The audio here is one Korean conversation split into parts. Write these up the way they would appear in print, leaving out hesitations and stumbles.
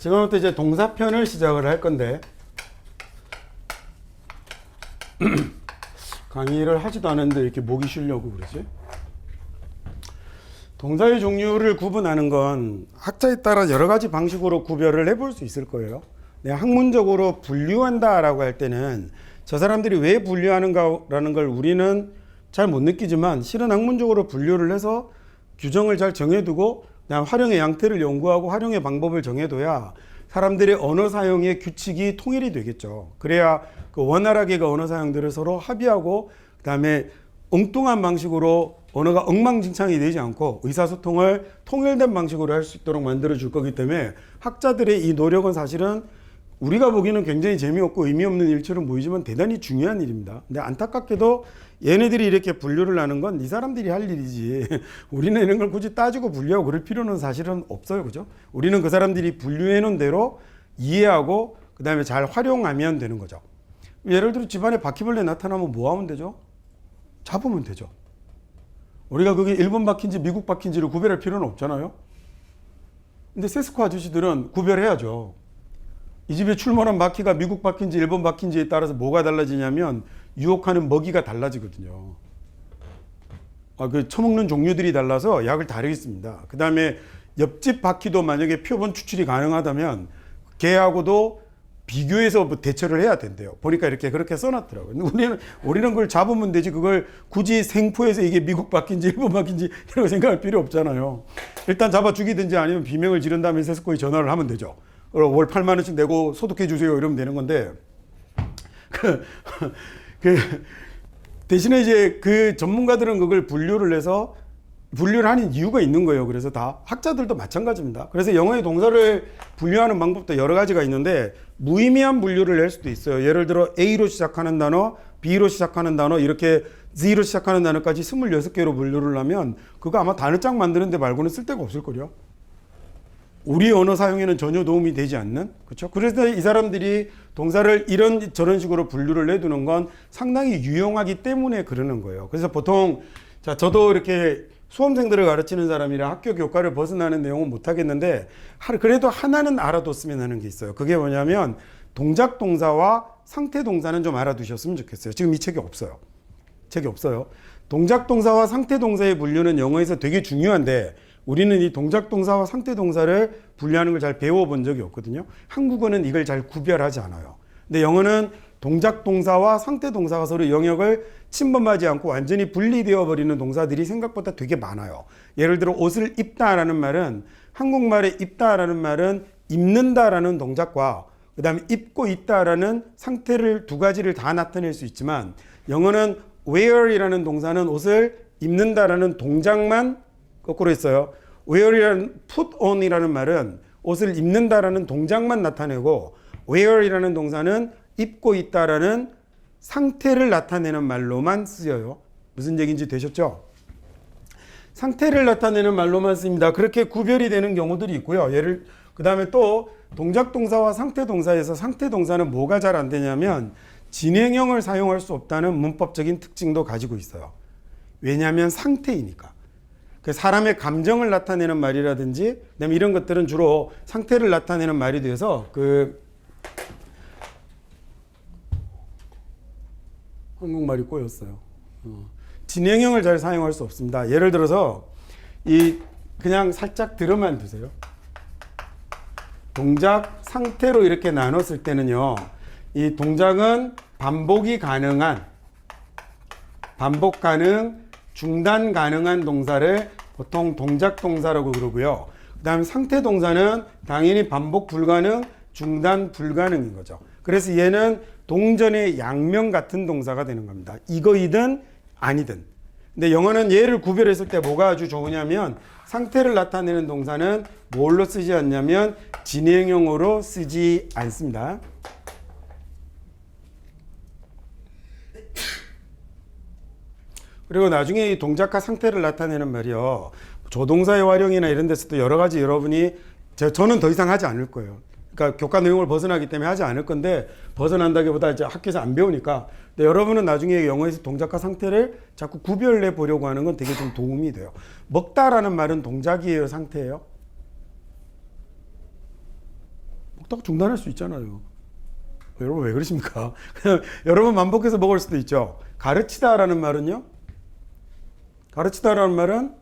지금부터 이제 동사편을 시작을 할 건데 강의를 하지도 않았는데 이렇게 목이 쉬려고 그러지? 동사의 종류를 구분하는 건 학자에 따라 여러 가지 방식으로 구별을 해볼 수 있을 거예요. 내가 학문적으로 분류한다라고 할 때는 저 사람들이 왜 분류하는가라는 걸 우리는 잘 못 느끼지만 실은 학문적으로 분류를 해서 규정을 잘 정해두고 그냥 활용의 양태를 연구하고 활용의 방법을 정해둬야 사람들의 언어 사용의 규칙이 통일이 되겠죠. 그래야 그 원활하게 그 언어 사용들을 서로 합의하고 그다음에 엉뚱한 방식으로 언어가 엉망진창이 되지 않고 의사소통을 통일된 방식으로 할 수 있도록 만들어 줄 거기 때문에 학자들의 이 노력은 사실은 우리가 보기에는 굉장히 재미없고 의미 없는 일처럼 보이지만 대단히 중요한 일입니다. 근데 안타깝게도 얘네들이 이렇게 분류를 하는 건 이 사람들이 할 일이지 우리는 이런 걸 굳이 따지고 분류하고 그럴 필요는 사실은 없어요. 그죠? 우리는 그 사람들이 분류해 놓은 대로 이해하고 그 다음에 잘 활용하면 되는 거죠. 예를 들어 집안에 바퀴벌레 나타나면 뭐 하면 되죠? 잡으면 되죠. 우리가 그게 일본 바퀴인지 미국 바퀴인지를 구별할 필요는 없잖아요. 근데 세스코 아저씨들은 구별해야죠. 이 집에 출몰한 바퀴가 미국 바퀴인지 일본 바퀴인지에 따라서 뭐가 달라지냐면 유혹하는 먹이가 달라지거든요. 그 처먹는 종류들이 달라서 약을 다르게 씁니다. 그 다음에 옆집 바퀴도 만약에 표본 추출이 가능하다면 걔하고도 비교해서 뭐 대처를 해야 된대요. 보니까 이렇게 그렇게 써놨더라고요. 우리는 그걸 잡으면 되지 그걸 굳이 생포해서 이게 미국 바퀴인지 일본 바퀴인지 이런 거 생각할 필요 없잖아요. 일단 잡아 죽이든지 아니면 비명을 지른 다음에 세스코에 전화를 하면 되죠. 월 8만 원씩 내고 소독해 주세요 이러면 되는 건데 대신에 이제 그 전문가들은 그걸 분류를 해서 분류를 하는 이유가 있는 거예요. 그래서 다 학자들도 마찬가지입니다. 그래서 영어의 동사를 분류하는 방법도 여러 가지가 있는데 무의미한 분류를 낼 수도 있어요. 예를 들어 A로 시작하는 단어, B로 시작하는 단어 이렇게 Z로 시작하는 단어까지 26개로 분류를 하면 그거 아마 단어장 만드는 데 말고는 쓸데가 없을 거요. 우리 언어 사용에는 전혀 도움이 되지 않는, 그렇죠? 그래서 이 사람들이 동사를 이런 저런 식으로 분류를 내두는 건 상당히 유용하기 때문에 그러는 거예요. 그래서 보통 자 저도 이렇게 수험생들을 가르치는 사람이라 학교 교과를 벗어나는 내용은 못 하겠는데 그래도 하나는 알아뒀으면 하는 게 있어요. 그게 뭐냐면 동작 동사와 상태 동사는 좀 알아두셨으면 좋겠어요. 지금 이 책이 없어요. 책이 없어요. 동작 동사와 상태 동사의 분류는 영어에서 되게 중요한데 우리는 이 동작 동사와 상태 동사를 분류하는 걸 잘 배워본 적이 없거든요. 한국어는 이걸 잘 구별하지 않아요. 근데 영어는 동작 동사와 상태 동사가 서로 영역을 침범하지 않고 완전히 분리되어 버리는 동사들이 생각보다 되게 많아요. 예를 들어 옷을 입다라는 말은 한국말에 입다라는 말은 입는다라는 동작과 그 다음에 입고 있다라는 상태를 두 가지를 다 나타낼 수 있지만 영어는 wear이라는 동사는 옷을 입는다라는 동작만 거꾸로 했어요. wear이라는 put on이라는 말은 옷을 입는다라는 동작만 나타내고 wear이라는 동사는 입고 있다라는 상태를 나타내는 말로만 쓰여요. 무슨 얘기인지 되셨죠? 상태를 나타내는 말로만 씁니다. 그렇게 구별이 되는 경우들이 있고요. 그 다음에 또 동작 동사와 상태 동사에서 상태 동사는 뭐가 잘 안 되냐면 진행형을 사용할 수 없다는 문법적인 특징도 가지고 있어요. 왜냐하면 상태이니까. 그 사람의 감정을 나타내는 말이라든지 그다음에 이런 것들은 주로 상태를 나타내는 말이 돼서 한국말이 꼬였어요. 진행형을 잘 사용할 수 없습니다. 예를 들어서 그냥 살짝 들어만 두세요. 동작 상태로 이렇게 나눴을 때는요. 이 동작은 반복이 가능한 반복 가능 중단 가능한 동사를 보통 동작 동사라고 그러고요. 그 다음에 상태 동사는 당연히 반복 불가능, 중단 불가능인 거죠. 그래서 얘는 동전의 양면 같은 동사가 되는 겁니다. 이거이든 아니든. 근데 영어는 얘를 구별했을 때 뭐가 아주 좋으냐면 상태를 나타내는 동사는 뭘로 쓰지 않냐면 진행형으로 쓰지 않습니다. 그리고 나중에 이 동작과 상태를 나타내는 말이요. 조동사의 활용이나 이런 데서도 여러 가지 여러분이 저는 더 이상 하지 않을 거예요. 그러니까 교과 내용을 벗어나기 때문에 하지 않을 건데 벗어난다기보다 이제 학교에서 안 배우니까. 근데 여러분은 나중에 영어에서 동작과 상태를 자꾸 구별해 보려고 하는 건 되게 좀 도움이 돼요. 먹다라는 말은 동작이에요, 상태예요? 먹다가 중단할 수 있잖아요. 여러분 왜 그러십니까? 그냥 여러 번 반복해서 먹을 수도 있죠. 가르치다라는 말은요. 가르치다라는 말은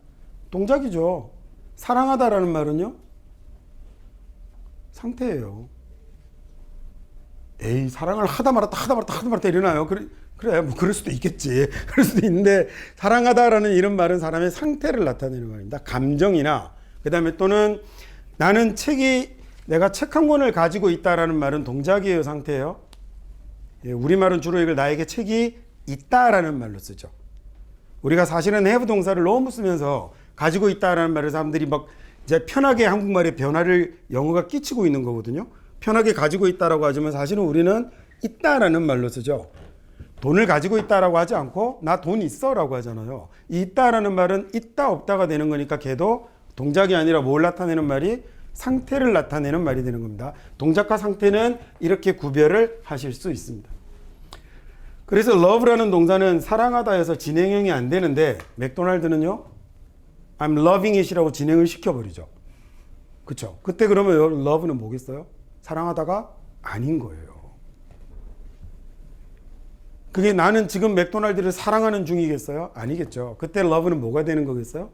동작이죠. 사랑하다라는 말은요. 상태예요. 에이, 사랑을 하다 말았다 이러나요? 그래, 뭐 그럴 수도 있겠지. 그럴 수도 있는데 사랑하다라는 이런 말은 사람의 상태를 나타내는 말입니다. 감정이나 그다음에 또는 나는 내가 책 한 권을 가지고 있다라는 말은 동작이에요, 상태예요. 예, 우리말은 주로 이걸 나에게 책이 있다라는 말로 쓰죠. 우리가 사실은 have 동사를 너무 쓰면서 가지고 있다라는 말을 사람들이 막 이제 편하게 한국말에 변화를 영어가 끼치고 있는 거거든요. 편하게 가지고 있다라고 하지만 사실은 우리는 있다라는 말로 쓰죠. 돈을 가지고 있다라고 하지 않고 나 돈 있어라고 하잖아요. 이 있다라는 말은 있다 없다가 되는 거니까 걔도 동작이 아니라 뭘 나타내는 말이 상태를 나타내는 말이 되는 겁니다. 동작과 상태는 이렇게 구별을 하실 수 있습니다. 그래서 love라는 동사는 사랑하다에서 진행형이 안 되는데 맥도날드는요. I'm loving it이라고 진행을 시켜버리죠. 그렇죠? 그때 그러면 love는 뭐겠어요? 사랑하다가 아닌 거예요. 그게 나는 지금 맥도날드를 사랑하는 중이겠어요? 아니겠죠. 그때 love는 뭐가 되는 거겠어요?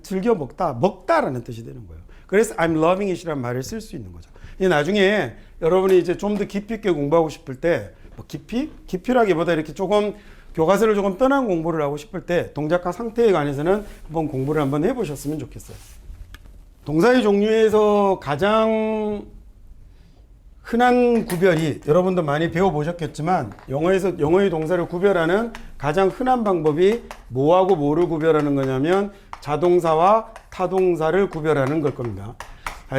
즐겨 먹다라는 뜻이 되는 거예요. 그래서 I'm loving it이라는 말을 쓸 수 있는 거죠. 나중에 여러분이 이제 좀 더 깊이 있게 공부하고 싶을 때, 뭐 깊이라기보다 이렇게 조금 교과서를 조금 떠난 공부를 하고 싶을 때 동작과 상태에 관해서는 한번 공부를 한번 해보셨으면 좋겠어요. 동사의 종류에서 가장 흔한 구별이 여러분도 많이 배워보셨겠지만 영어의 동사를 구별하는 가장 흔한 방법이 뭐하고 뭐를 구별하는 거냐면 자동사와 타동사를 구별하는 걸 겁니다.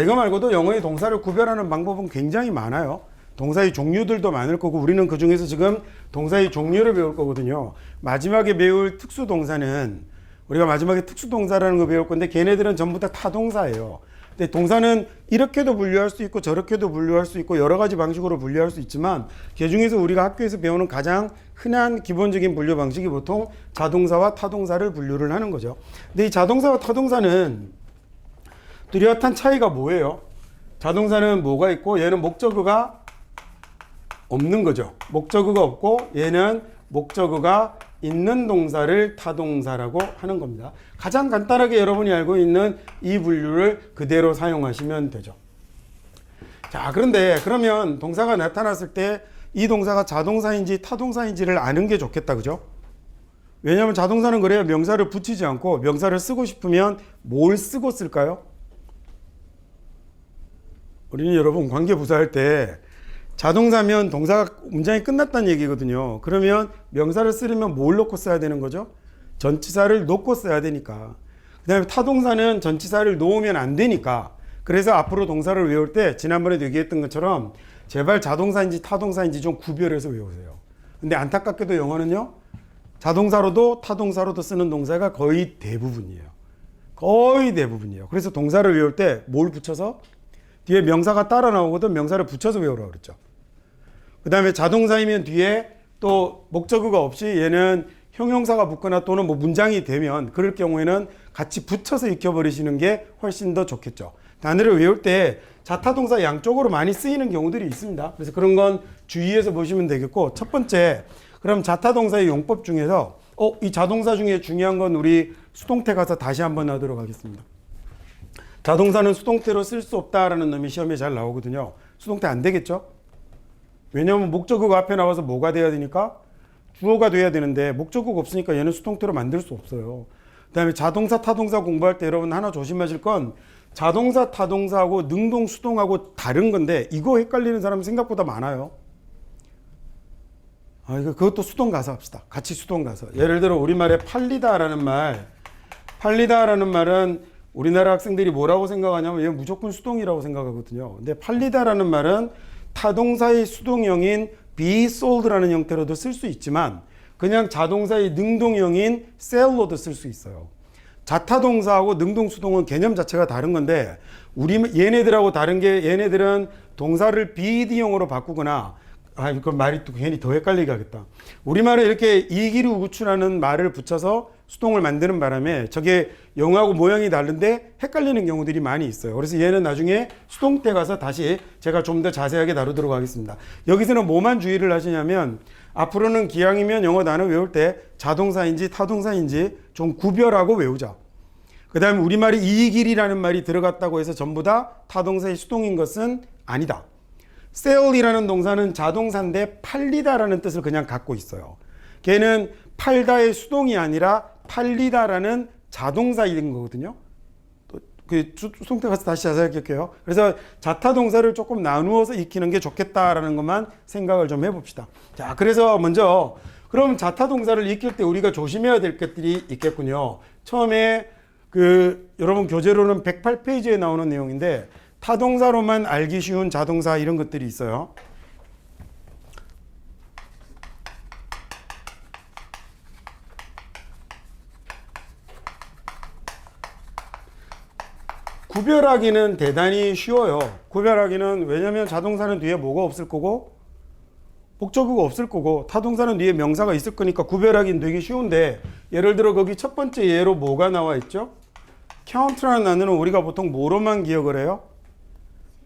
이거 말고도 영어의 동사를 구별하는 방법은 굉장히 많아요. 동사의 종류들도 많을 거고 우리는 그 중에서 지금 동사의 종류를 배울 거거든요. 마지막에 배울 특수동사는 우리가 마지막에 특수동사라는 거 배울 건데 걔네들은 전부 다 타동사예요. 근데 동사는 이렇게도 분류할 수 있고 저렇게도 분류할 수 있고 여러 가지 방식으로 분류할 수 있지만 그 중에서 우리가 학교에서 배우는 가장 흔한 기본적인 분류 방식이 보통 자동사와 타동사를 분류를 하는 거죠. 근데 이 자동사와 타동사는 뚜렷한 차이가 뭐예요? 자동사는 뭐가 있고 얘는 목적어가 없는 거죠. 목적어가 없고 얘는 목적어가 있는 동사를 타동사라고 하는 겁니다. 가장 간단하게 여러분이 알고 있는 이 분류를 그대로 사용하시면 되죠. 자, 그러면 동사가 나타났을 때 이 동사가 자동사인지 타동사인지를 아는 게 좋겠다, 그죠? 왜냐하면 자동사는 그래야 명사를 붙이지 않고 명사를 쓰고 싶으면 뭘 쓰고 쓸까요? 우리는 여러분 관계부사할 때 자동사면 동사가 문장이 끝났다는 얘기거든요. 그러면 명사를 쓰려면 뭘 놓고 써야 되는 거죠? 전치사를 놓고 써야 되니까. 그 다음에 타동사는 전치사를 놓으면 안 되니까. 그래서 앞으로 동사를 외울 때 지난번에도 얘기했던 것처럼 제발 자동사인지 타동사인지 좀 구별해서 외우세요. 근데 안타깝게도 영어는요. 자동사로도 타동사로도 쓰는 동사가 거의 대부분이에요. 거의 대부분이에요. 그래서 동사를 외울 때 뭘 붙여서? 뒤에 명사가 따라 나오거든 명사를 붙여서 외우라고 그랬죠. 그 다음에 자동사이면 뒤에 또 목적어가 없이 얘는 형용사가 붙거나 또는 뭐 문장이 되면 그럴 경우에는 같이 붙여서 익혀버리시는 게 훨씬 더 좋겠죠. 단어를 외울 때 자타동사 양쪽으로 많이 쓰이는 경우들이 있습니다. 그래서 그런 건 주의해서 보시면 되겠고 첫 번째 그럼 자타동사의 용법 중에서 이 자동사 중에 중요한 건 우리 수동태 가서 다시 한번 하도록 하겠습니다. 자동사는 수동태로 쓸 수 없다라는 놈이 시험에 잘 나오거든요. 수동태 안 되겠죠? 왜냐하면 목적어가 앞에 나와서 뭐가 돼야 되니까? 주어가 돼야 되는데 목적어가 없으니까 얘는 수동태로 만들 수 없어요. 그 다음에 자동사, 타동사 공부할 때 여러분 하나 조심하실 건 자동사, 타동사하고 능동, 수동하고 다른 건데 이거 헷갈리는 사람 생각보다 많아요. 그것도 수동 가서 합시다. 같이 수동 가서. 예를 들어 우리말에 팔리다라는 말은 우리나라 학생들이 뭐라고 생각하냐면 얘 무조건 수동이라고 생각하거든요. 근데 팔리다라는 말은 타동사의 수동형인 be sold라는 형태로도 쓸 수 있지만 그냥 자동사의 능동형인 sell로도 쓸 수 있어요. 자타동사하고 능동수동은 개념 자체가 다른 건데 얘네들하고 다른 게 얘네들은 동사를 beD형으로 바꾸거나 이거 말이 또 괜히 더 헷갈리게 하겠다. 우리말에 이렇게 이기류 구추라는 말을 붙여서 수동을 만드는 바람에 저게 영어하고 모양이 다른데 헷갈리는 경우들이 많이 있어요. 그래서 얘는 나중에 수동 때 가서 다시 제가 좀 더 자세하게 다루도록 하겠습니다. 여기서는 뭐만 주의를 하시냐면 앞으로는 기왕이면 영어 단어 외울 때 자동사인지 타동사인지 좀 구별하고 외우자. 그 다음에 우리말이 이길이라는 말이 들어갔다고 해서 전부 다 타동사의 수동인 것은 아니다. sell이라는 동사는 자동사인데 팔리다라는 뜻을 그냥 갖고 있어요. 걔는 팔다의 수동이 아니라 팔리다라는 자동사인 거거든요. 그 수동태 가서 다시 자세하게 할게요. 그래서 자타동사를 조금 나누어서 익히는 게 좋겠다라는 것만 생각을 좀 해봅시다. 자, 그래서 먼저 그럼 자타동사를 익힐 때 우리가 조심해야 될 것들이 있겠군요. 처음에 여러분 교재로는 108페이지에 나오는 내용인데 타동사로만 알기 쉬운 자동사 이런 것들이 있어요. 구별하기는 대단히 쉬워요. 구별하기는 왜냐면 자동사는 뒤에 뭐가 없을 거고 목적어가 없을 거고 타동사는 뒤에 명사가 있을 거니까 구별하기는 되게 쉬운데 예를 들어 거기 첫 번째 예로 뭐가 나와 있죠? count라는 단어는 우리가 보통 뭐로만 기억을 해요?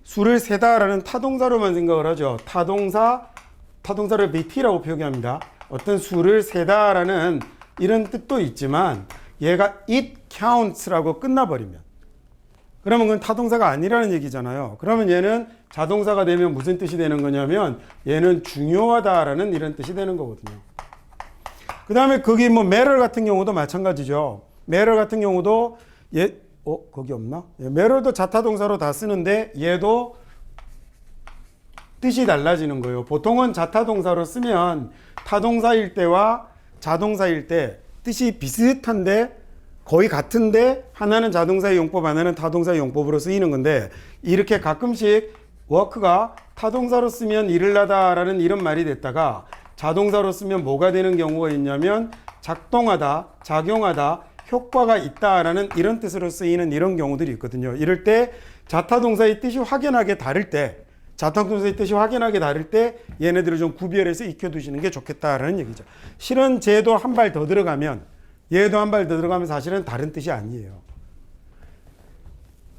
수를 세다라는 타동사로만 생각을 하죠. 타동사를 BT라고 표기합니다. 어떤 수를 세다라는 이런 뜻도 있지만 얘가 it counts라고 끝나버리면 그러면 그건 타동사가 아니라는 얘기잖아요. 그러면 얘는 자동사가 되면 무슨 뜻이 되는 거냐면 얘는 중요하다라는 이런 뜻이 되는 거거든요. 그 다음에 거기 뭐 matter 같은 경우도 마찬가지죠. matter 같은 경우도 거기 없나? matter도 자타동사로 다 쓰는데 얘도 뜻이 달라지는 거예요. 보통은 자타동사로 쓰면 타동사일 때와 자동사일 때 뜻이 비슷한데 거의 같은데 하나는 자동사의 용법, 하나는 타동사의 용법으로 쓰이는 건데 이렇게 가끔씩 work가 타동사로 쓰면 일을 하다라는 이런 말이 됐다가 자동사로 쓰면 뭐가 되는 경우가 있냐면 작동하다, 작용하다, 효과가 있다라는 이런 뜻으로 쓰이는 이런 경우들이 있거든요. 이럴 때 자타동사의 뜻이 확연하게 다를 때 얘네들을 좀 구별해서 익혀두시는 게 좋겠다라는 얘기죠. 실은 얘도 한 발 더 들어가면 사실은 다른 뜻이 아니에요.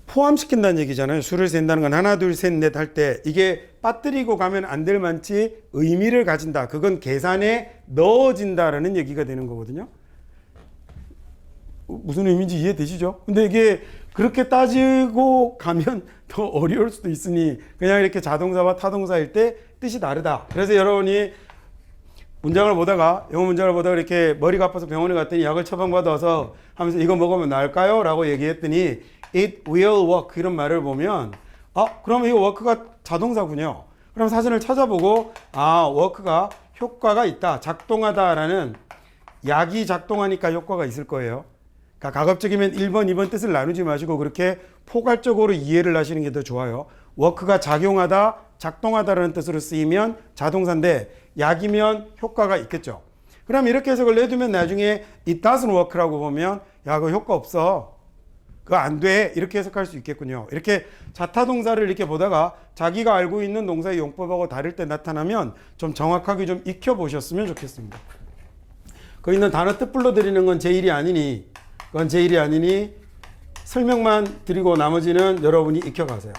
포함시킨다는 얘기잖아요. 수를 센다는 건 하나, 둘, 셋, 넷 할 때 이게 빠뜨리고 가면 안 될 만치 의미를 가진다. 그건 계산에 넣어진다라는 얘기가 되는 거거든요. 무슨 의미인지 이해되시죠? 근데 이게 그렇게 따지고 가면 더 어려울 수도 있으니 그냥 이렇게 자동사와 타동사일 때 뜻이 다르다. 그래서 여러분이 영어 문장을 보다가 이렇게 머리가 아파서 병원에 갔더니 약을 처방받아서 하면서 이거 먹으면 나을까요? 라고 얘기했더니 it will work 이런 말을 보면 그러면 이거 work가 자동사군요. 그럼 사전을 찾아보고 work가 효과가 있다, 작동하다라는 약이 작동하니까 효과가 있을 거예요. 그러니까 가급적이면 1번, 2번 뜻을 나누지 마시고 그렇게 포괄적으로 이해를 하시는 게 더 좋아요. 워크가 작용하다, 작동하다라는 뜻으로 쓰이면 자동사인데 약이면 효과가 있겠죠. 그럼 이렇게 해석을 내두면 나중에 it doesn't work라고 보면 그거 효과 없어. 그거 안 돼. 이렇게 해석할 수 있겠군요. 이렇게 자타동사를 이렇게 보다가 자기가 알고 있는 동사의 용법하고 다를 때 나타나면 좀 정확하게 좀 익혀보셨으면 좋겠습니다. 거기 있는 단어 뜻 불러드리는 건 제 일이 아니니 설명만 드리고 나머지는 여러분이 익혀가세요.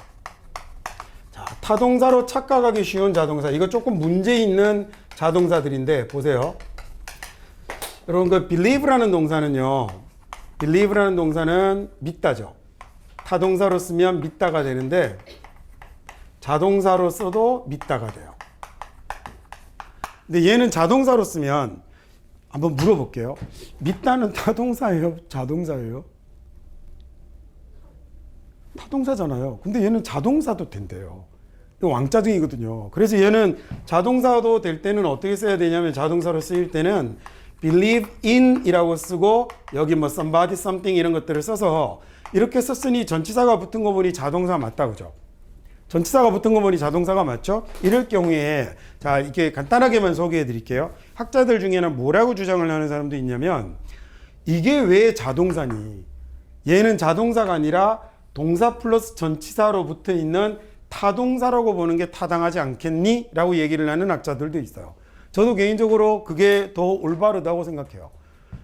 자, 타동사로 착각하기 쉬운 자동사. 이거 조금 문제 있는 자동사들인데 보세요. 여러분 그 believe라는 동사는요. believe라는 동사는 믿다죠. 타동사로 쓰면 믿다가 되는데 자동사로 써도 믿다가 돼요. 근데 얘는 자동사로 쓰면 한번 물어볼게요. 믿다는 타동사예요? 자동사예요? 타동사잖아요. 근데 얘는 자동사도 된대요. 왕짜증이거든요. 그래서 얘는 자동사도 될 때는 어떻게 써야 되냐면 자동사로 쓰일 때는 believe in 이라고 쓰고 여기 뭐 somebody, something 이런 것들을 써서 이렇게 썼으니 전치사가 붙은 거 보니 자동사 맞다 그죠? 전치사가 붙은 거 보니 자동사가 맞죠? 이럴 경우에 자 이렇게 간단하게만 소개해 드릴게요. 학자들 중에는 뭐라고 주장을 하는 사람도 있냐면 이게 왜 자동사니? 얘는 자동사가 아니라 동사 플러스 전치사로 붙어 있는 타동사라고 보는 게 타당하지 않겠니? 라고 얘기를 하는 학자들도 있어요. 저도 개인적으로 그게 더 올바르다고 생각해요.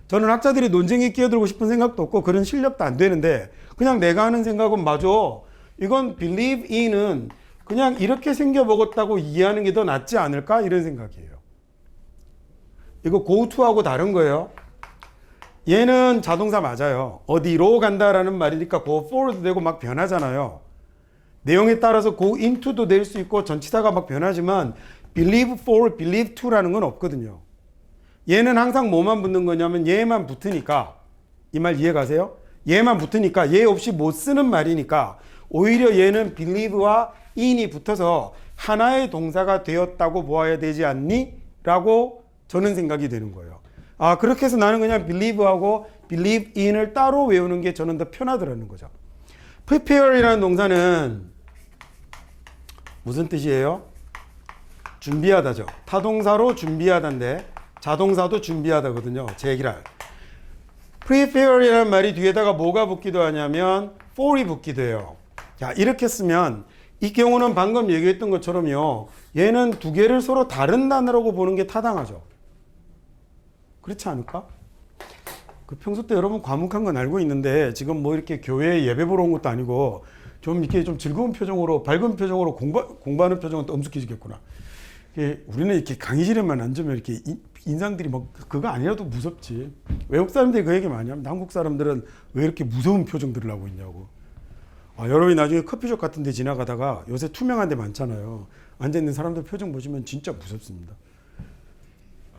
저는 학자들이 논쟁에 끼어들고 싶은 생각도 없고 그런 실력도 안 되는데 그냥 내가 하는 생각은 맞아. 이건 believe in은 그냥 이렇게 생겨먹었다고 이해하는 게 더 낫지 않을까? 이런 생각이에요. 이거 go to하고 다른 거예요. 얘는 자동사 맞아요. 어디로 간다라는 말이니까 go forward 되고 막 변하잖아요. 내용에 따라서 go into도 될 수 있고 전치사가 막 변하지만 believe for, believe to라는 건 없거든요. 얘는 항상 뭐만 붙는 거냐면 얘만 붙으니까 이 말 이해 가세요? 얘만 붙으니까 얘 없이 못 쓰는 말이니까 오히려 얘는 believe와 in이 붙어서 하나의 동사가 되었다고 보아야 되지 않니? 라고 저는 생각이 되는 거예요. 아, 그렇게 해서 나는 그냥 believe하고 believe in을 따로 외우는 게 저는 더 편하더라는 거죠. prepare이라는 동사는 무슨 뜻이에요? 준비하다죠. 타동사로 준비하다인데 자동사도 준비하다거든요. 제 얘기를. prepare이라는 말이 뒤에다가 뭐가 붙기도 하냐면 for이 붙기도 해요. 자, 이렇게 쓰면 이 경우는 방금 얘기했던 것처럼요. 얘는 두 개를 서로 다른 단어라고 보는 게 타당하죠. 그렇지 않을까? 그 평소 때 여러분 과묵한 건 알고 있는데 지금 뭐 이렇게 교회에 예배 보러 온 것도 아니고 좀 이렇게 좀 즐거운 표정으로 밝은 표정으로 공부하는 표정은 또 엄숙해지겠구나. 우리는 이렇게 강의실에만 앉으면 이렇게 인상들이 막 그거 아니라도 무섭지. 외국 사람들이 그 얘기 많이 합니다. 한국 사람들은 왜 이렇게 무서운 표정들을 하고 있냐고. 아, 여러분이 나중에 커피숍 같은 데 지나가다가 요새 투명한 데 많잖아요. 앉아있는 사람들 표정 보시면 진짜 무섭습니다.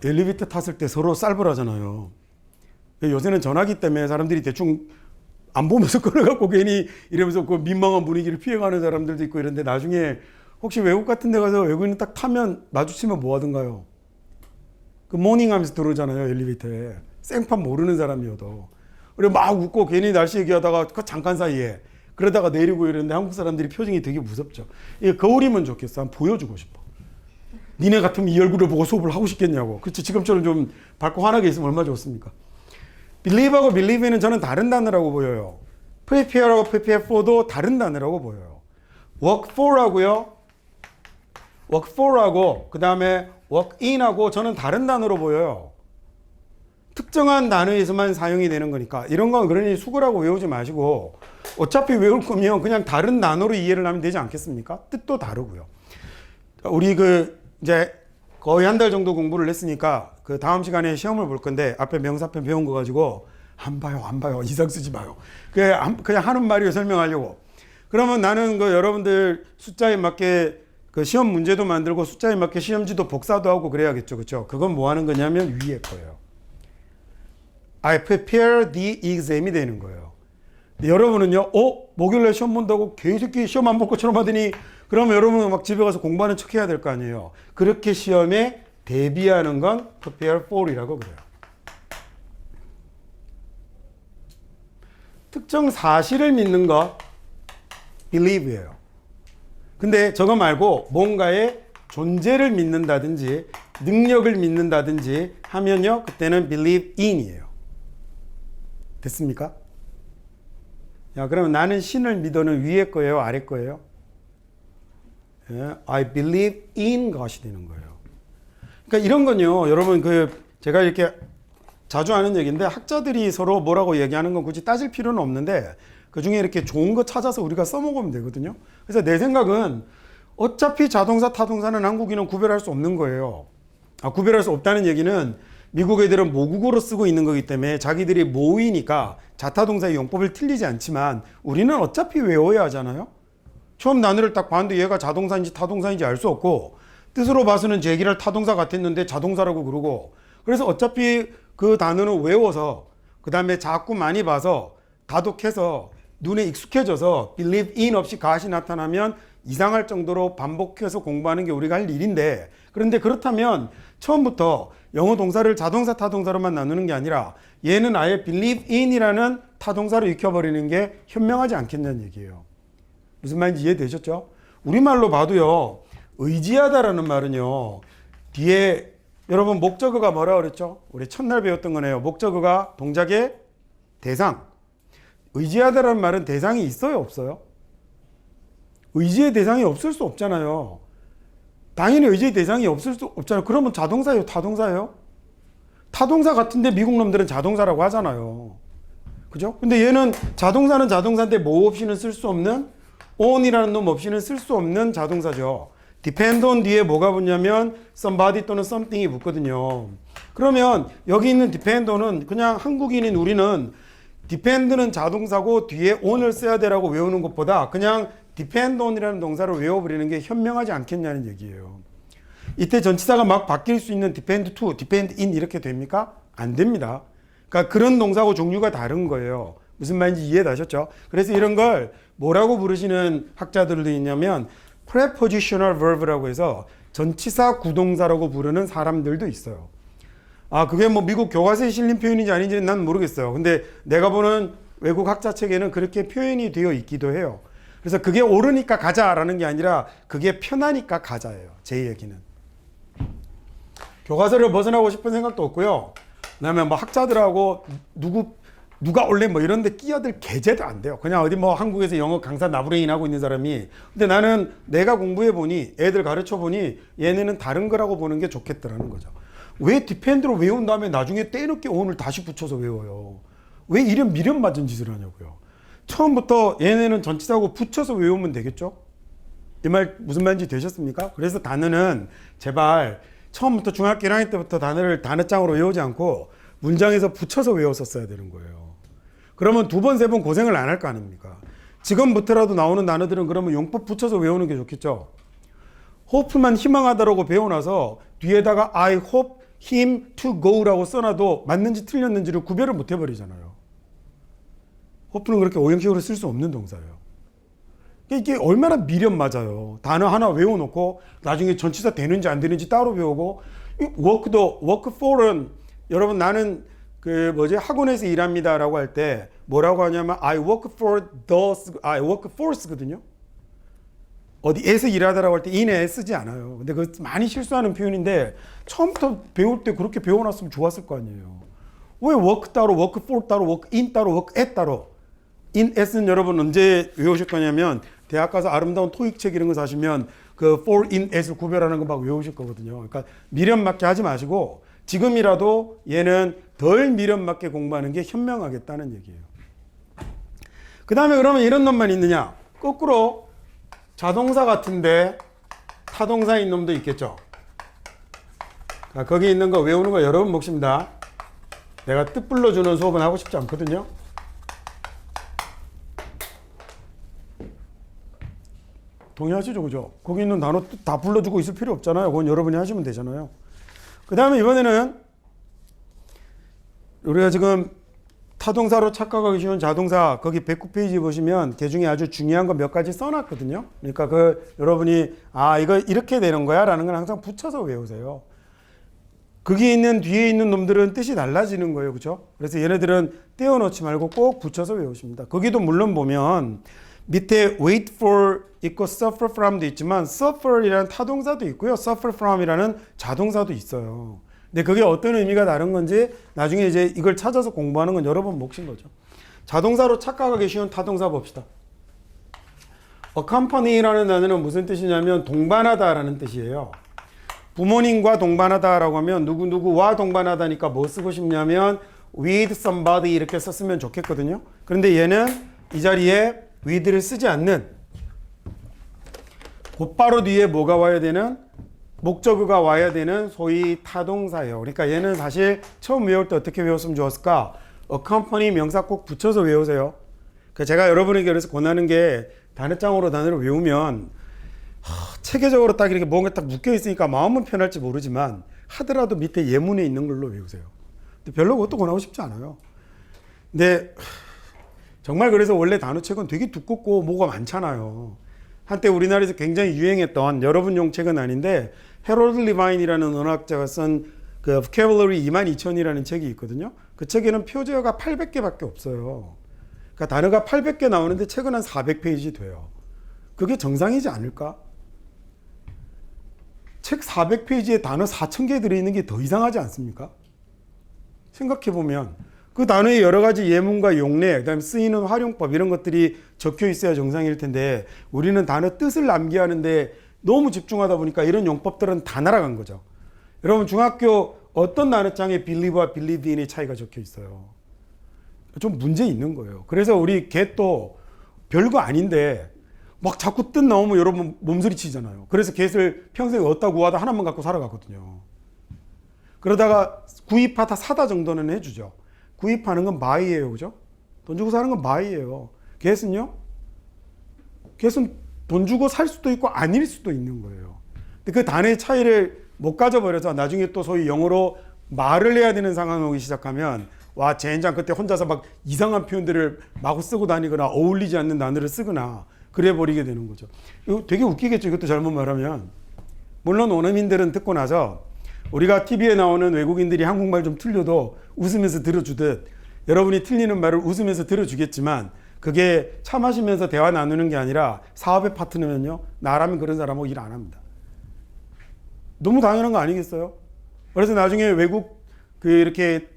엘리베이터 탔을 때 서로 쌀벌하잖아요. 요새는 전화기 때문에 사람들이 대충 안 보면서 걸어갖고 괜히 이러면서 그 민망한 분위기를 피해가는 사람들도 있고 이런데 나중에 혹시 외국 같은 데 가서 외국인 딱 타면 마주치면 뭐 하던가요? 그 모닝 하면서 들어오잖아요, 엘리베이터에. 생판 모르는 사람이어도. 그리고 막 웃고 괜히 날씨 얘기하다가 그 잠깐 사이에 그러다가 내리고 이러는데 한국 사람들이 표정이 되게 무섭죠. 이게 거울이면 좋겠어. 한번 보여주고 싶어. 니네 같으면 이 얼굴을 보고 수업을 하고 싶겠냐고. 그렇지. 지금처럼 좀 밝고 환하게 있으면 얼마나 좋습니까? believe하고 believe는 저는 다른 단어라고 보여요. prepare하고 prepare for도 다른 단어라고 보여요. work for하고요. work for하고 그 다음에 work in하고 저는 다른 단어로 보여요. 특정한 단어에서만 사용이 되는 거니까 이런 건 그러니 수고라고 외우지 마시고 어차피 외울 거면 그냥 다른 단어로 이해를 하면 되지 않겠습니까? 뜻도 다르고요. 우리 이제 거의 한 달 정도 공부를 했으니까 그 다음 시간에 시험을 볼 건데 앞에 명사편 배운 거 가지고 안 봐요 이상 쓰지 마요. 그냥 하는 말이요 설명하려고. 그러면 나는 여러분들 숫자에 맞게 그 시험 문제도 만들고 숫자에 맞게 시험지도 복사도 하고 그래야겠죠, 그렇죠? 그건 뭐 하는 거냐면 위에 거예요. I prepare the exam이 되는 거예요. 여러분은요, 목요일에 시험 본다고 개새끼 시험 안 볼 것처럼 하더니 그러면 여러분은 막 집에 가서 공부하는 척 해야 될 거 아니에요. 그렇게 시험에 대비하는 건 prepare for이라고 그래요. 특정 사실을 믿는 거 believe예요. 근데 저거 말고 뭔가의 존재를 믿는다든지 능력을 믿는다든지 하면요, 그때는 believe in이에요. 됐습니까? 야, 그러면 나는 신을 믿어는 위에 거예요, 아래 거예요? I believe in 것이 되는 거예요. 그러니까 이런 건요, 여러분 제가 이렇게 자주 하는 얘기인데 학자들이 서로 뭐라고 얘기하는 건 굳이 따질 필요는 없는데 그 중에 이렇게 좋은 거 찾아서 우리가 써먹으면 되거든요. 그래서 내 생각은 어차피 자동사, 타동사는 한국인은 구별할 수 없는 거예요. 구별할 수 없다는 얘기는 미국 애들은 모국어로 쓰고 있는 거기 때문에 자기들이 모의니까 자타동사의 용법을 틀리지 않지만 우리는 어차피 외워야 하잖아요. 처음 단어를 딱 봤는데 얘가 자동사인지 타동사인지 알 수 없고 뜻으로 봐서는 제 얘기를 타동사 같았는데 자동사라고 그러고 그래서 어차피 그 단어는 외워서 그 다음에 자꾸 많이 봐서 다독해서 눈에 익숙해져서 believe in 없이 가시 나타나면 이상할 정도로 반복해서 공부하는 게 우리가 할 일인데 그런데 그렇다면 처음부터 영어 동사를 자동사, 타동사로만 나누는 게 아니라 얘는 아예 believe in이라는 타동사로 익혀버리는 게 현명하지 않겠냐는 얘기예요. 무슨 말인지 이해되셨죠? 우리말로 봐도요. 의지하다라는 말은요. 뒤에 여러분 목적어가 뭐라 그랬죠? 우리 첫날 배웠던 거네요. 목적어가 동작의 대상. 의지하다라는 말은 대상이 있어요, 없어요? 의지의 대상이 없을 수 없잖아요. 당연히 의지의 대상이 없을 수 없잖아요. 그러면 자동사예요, 타동사예요? 타동사 같은데 미국 놈들은 자동사라고 하잖아요. 그죠? 근데 얘는 자동사는 자동사인데 뭐 없이는 쓸 수 없는, on이라는 놈 없이는 쓸 수 없는 자동사죠. depend on 뒤에 뭐가 붙냐면 somebody 또는 something이 붙거든요. 그러면 여기 있는 depend on은 그냥 한국인인 우리는 depend는 자동사고 뒤에 on을 써야 되라고 외우는 것보다 그냥 depend on이라는 동사를 외워버리는 게 현명하지 않겠냐는 얘기예요. 이때 전치사가 막 바뀔 수 있는 depend to, depend in 이렇게 됩니까? 안 됩니다. 그러니까 그런 동사하고 종류가 다른 거예요. 무슨 말인지 이해되셨죠? 그래서 이런 걸 뭐라고 부르시는 학자들도 있냐면 prepositional verb라고 해서 전치사 구동사라고 부르는 사람들도 있어요. 아, 그게 뭐 미국 교과서에 실린 표현인지 아닌지는 난 모르겠어요. 근데 내가 보는 외국 학자 책에는 그렇게 표현이 되어 있기도 해요. 그래서 그게 옳으니까 가자라는 게 아니라 그게 편하니까 가자예요. 제 얘기는. 교과서를 벗어나고 싶은 생각도 없고요. 그다음에 뭐 학자들하고 누가 원래 뭐 이런 데 끼어들 개제도 안 돼요. 그냥 어디 뭐 한국에서 영어 강사 나부랭이 하고 있는 사람이. 근데 나는 내가 공부해 보니 애들 가르쳐 보니 얘네는 다른 거라고 보는 게 좋겠더라는 거죠. 왜 디펜드로 외운 다음에 나중에 때늦게 on을 다시 붙여서 외워요? 왜 이런 미련 맞은 짓을 하냐고요. 처음부터 얘네는 전치사하고 붙여서 외우면 되겠죠? 이 말 무슨 말인지 되셨습니까? 그래서 단어는 제발 처음부터 중학교 1학년 때부터 단어를 단어장으로 외우지 않고 문장에서 붙여서 외웠었어야 되는 거예요. 그러면 두 번, 세 번 고생을 안 할 거 아닙니까? 지금부터라도 나오는 단어들은 그러면 용법 붙여서 외우는 게 좋겠죠? hope만 희망하다라고 배워놔서 뒤에다가 I hope him to go라고 써놔도 맞는지 틀렸는지를 구별을 못 해버리잖아요. hope는 그렇게 오형식으로 쓸 수 없는 동사예요. 이게 얼마나 미련 맞아요. 단어 하나 외워놓고 나중에 전치사 되는지 안 되는지 따로 외우고 work for은 여러분 나는 학원에서 일합니다라고 할 때 뭐라고 하냐면 I work for쓰거든요. 어디에서 일하다라고 할 때 in에 쓰지 않아요. 근데 그 많이 실수하는 표현인데 처음부터 배울 때 그렇게 배워놨으면 좋았을 거 아니에요. 왜 work 따로, work for 따로, work in 따로, work at 따로. in at은 여러분 언제 외우실 거냐면 대학 가서 아름다운 토익 책 이런 거 사시면 그 for in at을 구별하는 거 막 외우실 거거든요. 그러니까 미련 맞게 하지 마시고 지금이라도 얘는 덜 미련 맞게 공부하는 게 현명하겠다는 얘기예요. 그 다음에 그러면 이런 놈만 있느냐? 거꾸로 자동사 같은데 타동사인 놈도 있겠죠. 거기 있는 거 외우는 거 여러분 몫입니다. 내가 뜻 불러주는 수업은 하고 싶지 않거든요. 동의하시죠, 그죠? 거기 있는 단어 뜻 다 불러주고 있을 필요 없잖아요. 그건 여러분이 하시면 되잖아요. 그 다음에 이번에는 우리가 지금 타동사로 착각하기 쉬운 자동사 거기 109페이지 보시면 그 중에 아주 중요한 거 몇 가지 써놨거든요. 그러니까 여러분이 이거 이렇게 되는 거야 라는 건 항상 붙여서 외우세요. 거기 있는 뒤에 있는 놈들은 뜻이 달라지는 거예요. 그죠? 그래서 얘네들은 떼어놓지 말고 꼭 붙여서 외우십니다. 거기도 물론 보면 밑에 wait for 있고 suffer from도 있지만 suffer이라는 타동사도 있고요. suffer from이라는 자동사도 있어요. 근데 그게 어떤 의미가 다른 건지 나중에 이제 이걸 찾아서 공부하는 건 여러분 몫인 거죠. 자동사로 착각하기 쉬운 타동사 봅시다. accompany라는 단어는 무슨 뜻이냐면 동반하다라는 뜻이에요. 부모님과 동반하다라고 하면 누구누구와 동반하다니까 뭐 쓰고 싶냐면 with somebody 이렇게 썼으면 좋겠거든요. 그런데 얘는 이 자리에 with를 쓰지 않는 곧바로 뒤에 뭐가 와야 되는 목적어가 와야 되는 소위 타동사예요. 그러니까 얘는 사실 처음 외울 때 어떻게 외웠으면 좋았을까? accompany 명사 꼭 붙여서 외우세요. 그러니까 제가 여러분에게 그래서 권하는 게 단어장으로 단어를 외우면 체계적으로 딱 이렇게 뭔가 딱 묶여 있으니까 마음은 편할지 모르지만 하더라도 밑에 예문에 있는 걸로 외우세요. 근데 별로 그것도 권하고 싶지 않아요. 근데 정말 그래서 원래 단어책은 되게 두껍고 뭐가 많잖아요. 한때 우리나라에서 굉장히 유행했던 여러분용 책은 아닌데 해롤드 리바인이라는 언어학자가 쓴 그 vocabulary 22,000이라는 책이 있거든요. 그 책에는 표제어가 800개밖에 없어요. 그러니까 단어가 800개 나오는데 책은 한 400페이지 돼요. 그게 정상이지 않을까? 책 400페이지에 단어 4,000개 들어있는 게 더 이상하지 않습니까? 생각해보면 그 단어에 여러 가지 예문과 용례, 그다음에 쓰이는 활용법 이런 것들이 적혀 있어야 정상일 텐데 우리는 단어 뜻을 남기하는데 너무 집중하다 보니까 이런 용법들은 다 날아간 거죠. 여러분 중학교 어떤 단어장에 believe와 believe in의 차이가 적혀 있어요. 좀 문제 있는 거예요. 그래서 우리 get도 별거 아닌데 막 자꾸 뜻 나오면 여러분 몸서리 치잖아요. 그래서 get을 평생에 얻다 구하다 하나만 갖고 살아갔거든요. 그러다가 구입하다 사다 정도는 해주죠. 구입하는 건 buy예요. 그죠? 돈 주고 사는 건 buy예요. get은요? get은 돈 주고 살 수도 있고 아닐 수도 있는 거예요. 근데 그 단어의 차이를 못 가져버려서 나중에 또 소위 영어로 말을 해야 되는 상황이 오기 시작하면 와 젠장 그때 혼자서 막 이상한 표현들을 마구 쓰고 다니거나 어울리지 않는 단어를 쓰거나 그래 버리게 되는 거죠. 이거 되게 웃기겠죠. 이것도 잘못 말하면. 물론 원어민들은 듣고 나서 우리가 TV에 나오는 외국인들이 한국말 좀 틀려도 웃으면서 들어주듯 여러분이 틀리는 말을 웃으면서 들어주겠지만 그게 차 마시면서 대화 나누는 게 아니라 사업의 파트너면요. 나라면 그런 사람하고 일 안 합니다. 너무 당연한 거 아니겠어요? 그래서 나중에 외국 그 이렇게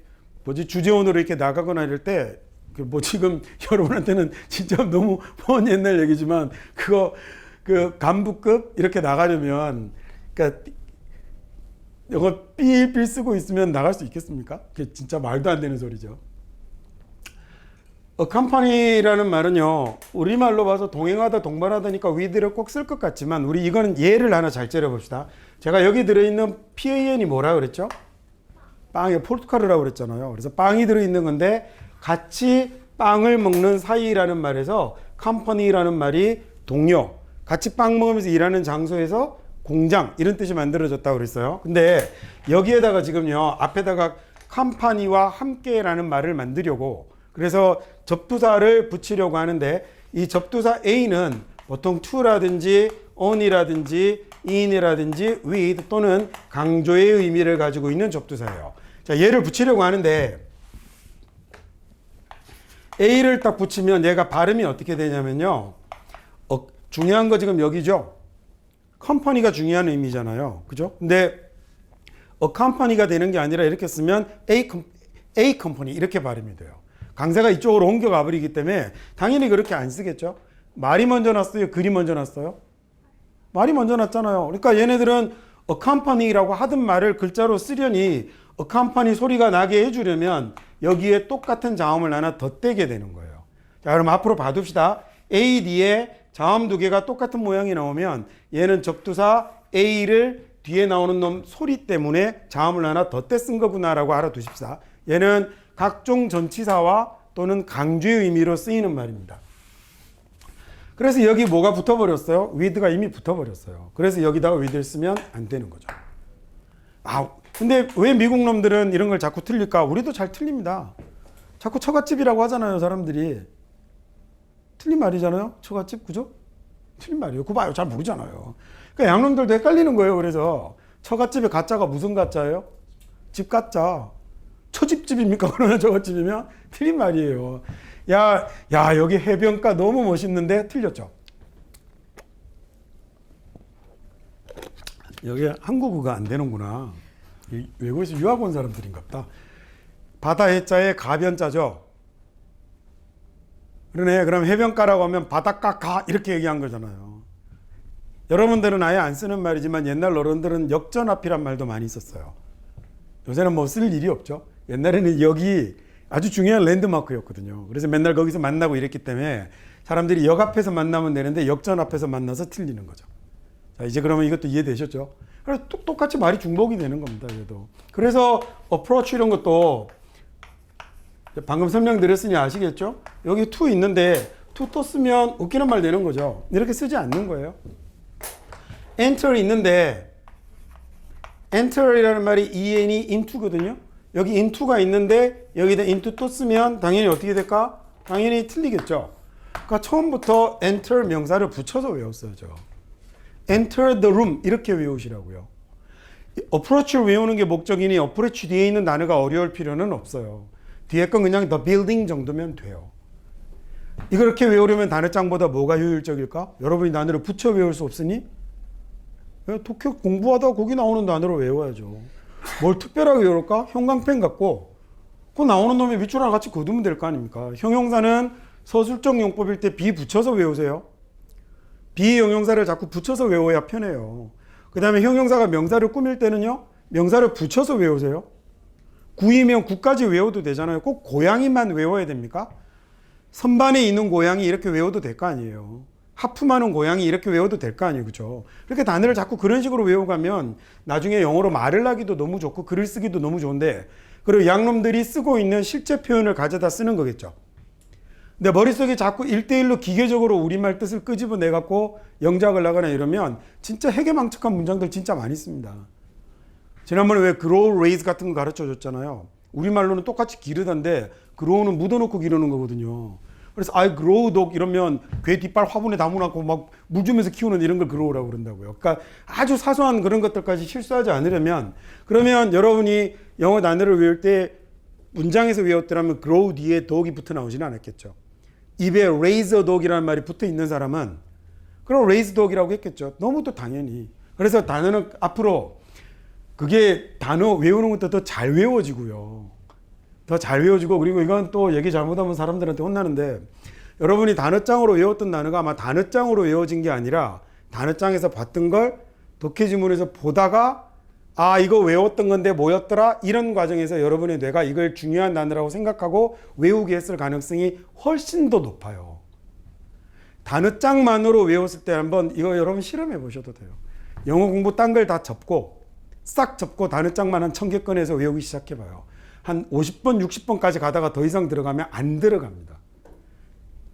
주재원으로 이렇게 나가거나 이럴 때 뭐 지금 여러분한테는 진짜 너무 먼 옛날 얘기지만 그거 그 간부급 이렇게 나가려면 그러니까 이거 삘삘 쓰고 있으면 나갈 수 있겠습니까? 그게 진짜 말도 안 되는 소리죠. 컴퍼니라는 말은요 우리말로 봐서 동행하다 동반하다니까 위드를 꼭 쓸 것 같지만 우리 이거는 예를 하나 잘 째려봅시다. 제가 여기 들어있는 PAN이 뭐라 그랬죠? 빵이 포르투갈이라고 그랬잖아요. 그래서 빵이 들어있는 건데 같이 빵을 먹는 사이라는 말에서 컴퍼니라는 말이 동료, 같이 빵 먹으면서 일하는 장소에서 공장 이런 뜻이 만들어졌다고 그랬어요. 근데 여기에다가 지금요 앞에다가 컴퍼니와 함께라는 말을 만들려고 그래서 접두사를 붙이려고 하는데 이 접두사 A는 보통 to라든지 on이라든지 in이라든지 with 또는 강조의 의미를 가지고 있는 접두사예요. 자, 얘를 붙이려고 하는데 A를 딱 붙이면 얘가 발음이 어떻게 되냐면요. 중요한 거 지금 여기죠. 컴퍼니가 중요한 의미잖아요. 그죠? 근데 컴퍼니가 되는 게 아니라 이렇게 쓰면 A 컴퍼니 이렇게 발음이 돼요. 강세가 이쪽으로 옮겨가 버리기 때문에 당연히 그렇게 안 쓰겠죠. 말이 먼저 났어요? 글이 먼저 났어요? 말이 먼저 났잖아요. 그러니까 얘네들은 a company라고 하던 말을 글자로 쓰려니 a company 소리가 나게 해주려면 여기에 똑같은 자음을 하나 덧대게 되는 거예요. 자, 그럼 앞으로 봐둡시다. A, D에 자음 두 개가 똑같은 모양이 나오면 얘는 접두사 A를 뒤에 나오는 놈 소리 때문에 자음을 하나 덧대 쓴 거구나라고 알아두십시다. 얘는 각종 전치사와 또는 강조의 의미로 쓰이는 말입니다. 그래서 여기 뭐가 붙어버렸어요? with가 이미 붙어버렸어요. 그래서 여기다가 with를 쓰면 안 되는 거죠. 근데 왜 미국 놈들은 이런 걸 자꾸 틀릴까? 우리도 잘 틀립니다. 자꾸 처갓집이라고 하잖아요, 사람들이. 틀린 말이잖아요, 처갓집, 그죠? 틀린 말이에요. 그거 봐요, 잘 모르잖아요. 그러니까 양놈들도 헷갈리는 거예요. 그래서 처갓집의 가짜가 무슨 가짜예요? 집 가짜. 처집집입니까? 그러나 저것집이면 틀린 말이에요. 야, 여기 해변가 너무 멋있는데 틀렸죠. 여기 한국어가 안 되는구나. 외국에서 유학 온 사람들인가 보다. 바다 해자에 가변자죠. 그러네. 그럼 해변가라고 하면 바닷가 가 이렇게 얘기한 거잖아요. 여러분들은 아예 안 쓰는 말이지만 옛날 어른들은 역전앞이란 말도 많이 썼어요. 요새는 뭐 쓸 일이 없죠. 옛날에는 여기 아주 중요한 랜드마크였거든요. 그래서 맨날 거기서 만나고 이랬기 때문에 사람들이 역 앞에서 만나면 되는데 역전 앞에서 만나서 틀리는 거죠. 자, 이제 그러면 이것도 이해되셨죠? 그래서 똑같이 말이 중복이 되는 겁니다. 그래도. 그래서 approach 이런 것도 방금 설명드렸으니 아시겠죠? 여기 to 있는데 to 또 쓰면 웃기는 말 되는 거죠. 이렇게 쓰지 않는 거예요. enter 있는데 enter이라는 말이 en이 into거든요. 여기 into가 있는데 여기다 into 또 쓰면 당연히 어떻게 될까? 당연히 틀리겠죠. 그러니까 처음부터 enter 명사를 붙여서 외웠어야죠. enter the room 이렇게 외우시라고요. approach를 외우는 게 목적이니 approach 뒤에 있는 단어가 어려울 필요는 없어요. 뒤에 건 그냥 the building 정도면 돼요. 이렇게 외우려면 단어장보다 뭐가 효율적일까? 여러분이 단어를 붙여 외울 수 없으니 독해 공부하다가 거기 나오는 단어로 외워야죠. 뭘 특별하게 외울까? 형광펜 갖고 그 나오는 놈의 밑줄 하나 같이 거두면 될 거 아닙니까? 형용사는 서술적 용법일 때 be 붙여서 외우세요. be 형용사를 자꾸 붙여서 외워야 편해요. 그 다음에 형용사가 명사를 꾸밀 때는요, 명사를 붙여서 외우세요. 구이면 구까지 외워도 되잖아요. 꼭 고양이만 외워야 됩니까? 선반에 있는 고양이 이렇게 외워도 될 거 아니에요. 하품하는 고양이 이렇게 외워도 될 거 아니에요. 그죠? 그렇게 단어를 자꾸 그런 식으로 외워가면 나중에 영어로 말을 하기도 너무 좋고 글을 쓰기도 너무 좋은데, 그리고 양놈들이 쓰고 있는 실제 표현을 가져다 쓰는 거겠죠. 근데 머릿속에 자꾸 1대1로 기계적으로 우리말 뜻을 끄집어내갖고 영작을 하거나 이러면 진짜 해괴망측한 문장들 진짜 많이 씁니다. 지난번에 왜 grow, raise 같은 거 가르쳐 줬잖아요. 우리말로는 똑같이 기르던데 grow는 묻어놓고 기르는 거거든요. 그래서 I grow dog 이러면 괴 뒷발 화분에 담아놓고 막 물 주면서 키우는 이런 걸 grow라고 그런다고요. 그러니까 아주 사소한 그런 것들까지 실수하지 않으려면, 그러면 여러분이 영어 단어를 외울 때 문장에서 외웠더라면 grow 뒤에 dog이 붙어 나오지는 않았겠죠. 입에 raise a dog이라는 말이 붙어 있는 사람은 그럼 raise dog이라고 했겠죠. 너무 또 당연히. 그래서 단어는 앞으로 그게 단어 외우는 것도 더 잘 외워지고요. 더 잘 외워지고, 그리고 이건 또 얘기 잘못하면 사람들한테 혼나는데, 여러분이 단어장으로 외웠던 단어가 아마 단어장으로 외워진 게 아니라 단어장에서 봤던 걸 독해지문에서 보다가 아 이거 외웠던 건데 뭐였더라, 이런 과정에서 여러분의 뇌가 이걸 중요한 단어라고 생각하고 외우게 했을 가능성이 훨씬 더 높아요. 단어장만으로 외웠을 때 한번 이거 여러분 실험해 보셔도 돼요. 영어 공부 딴 걸 다 접고 싹 접고 단어장만 한 1000개 꺼내서 외우기 시작해봐요. 한 50번 60번까지 가다가 더 이상 들어가면 안 들어갑니다.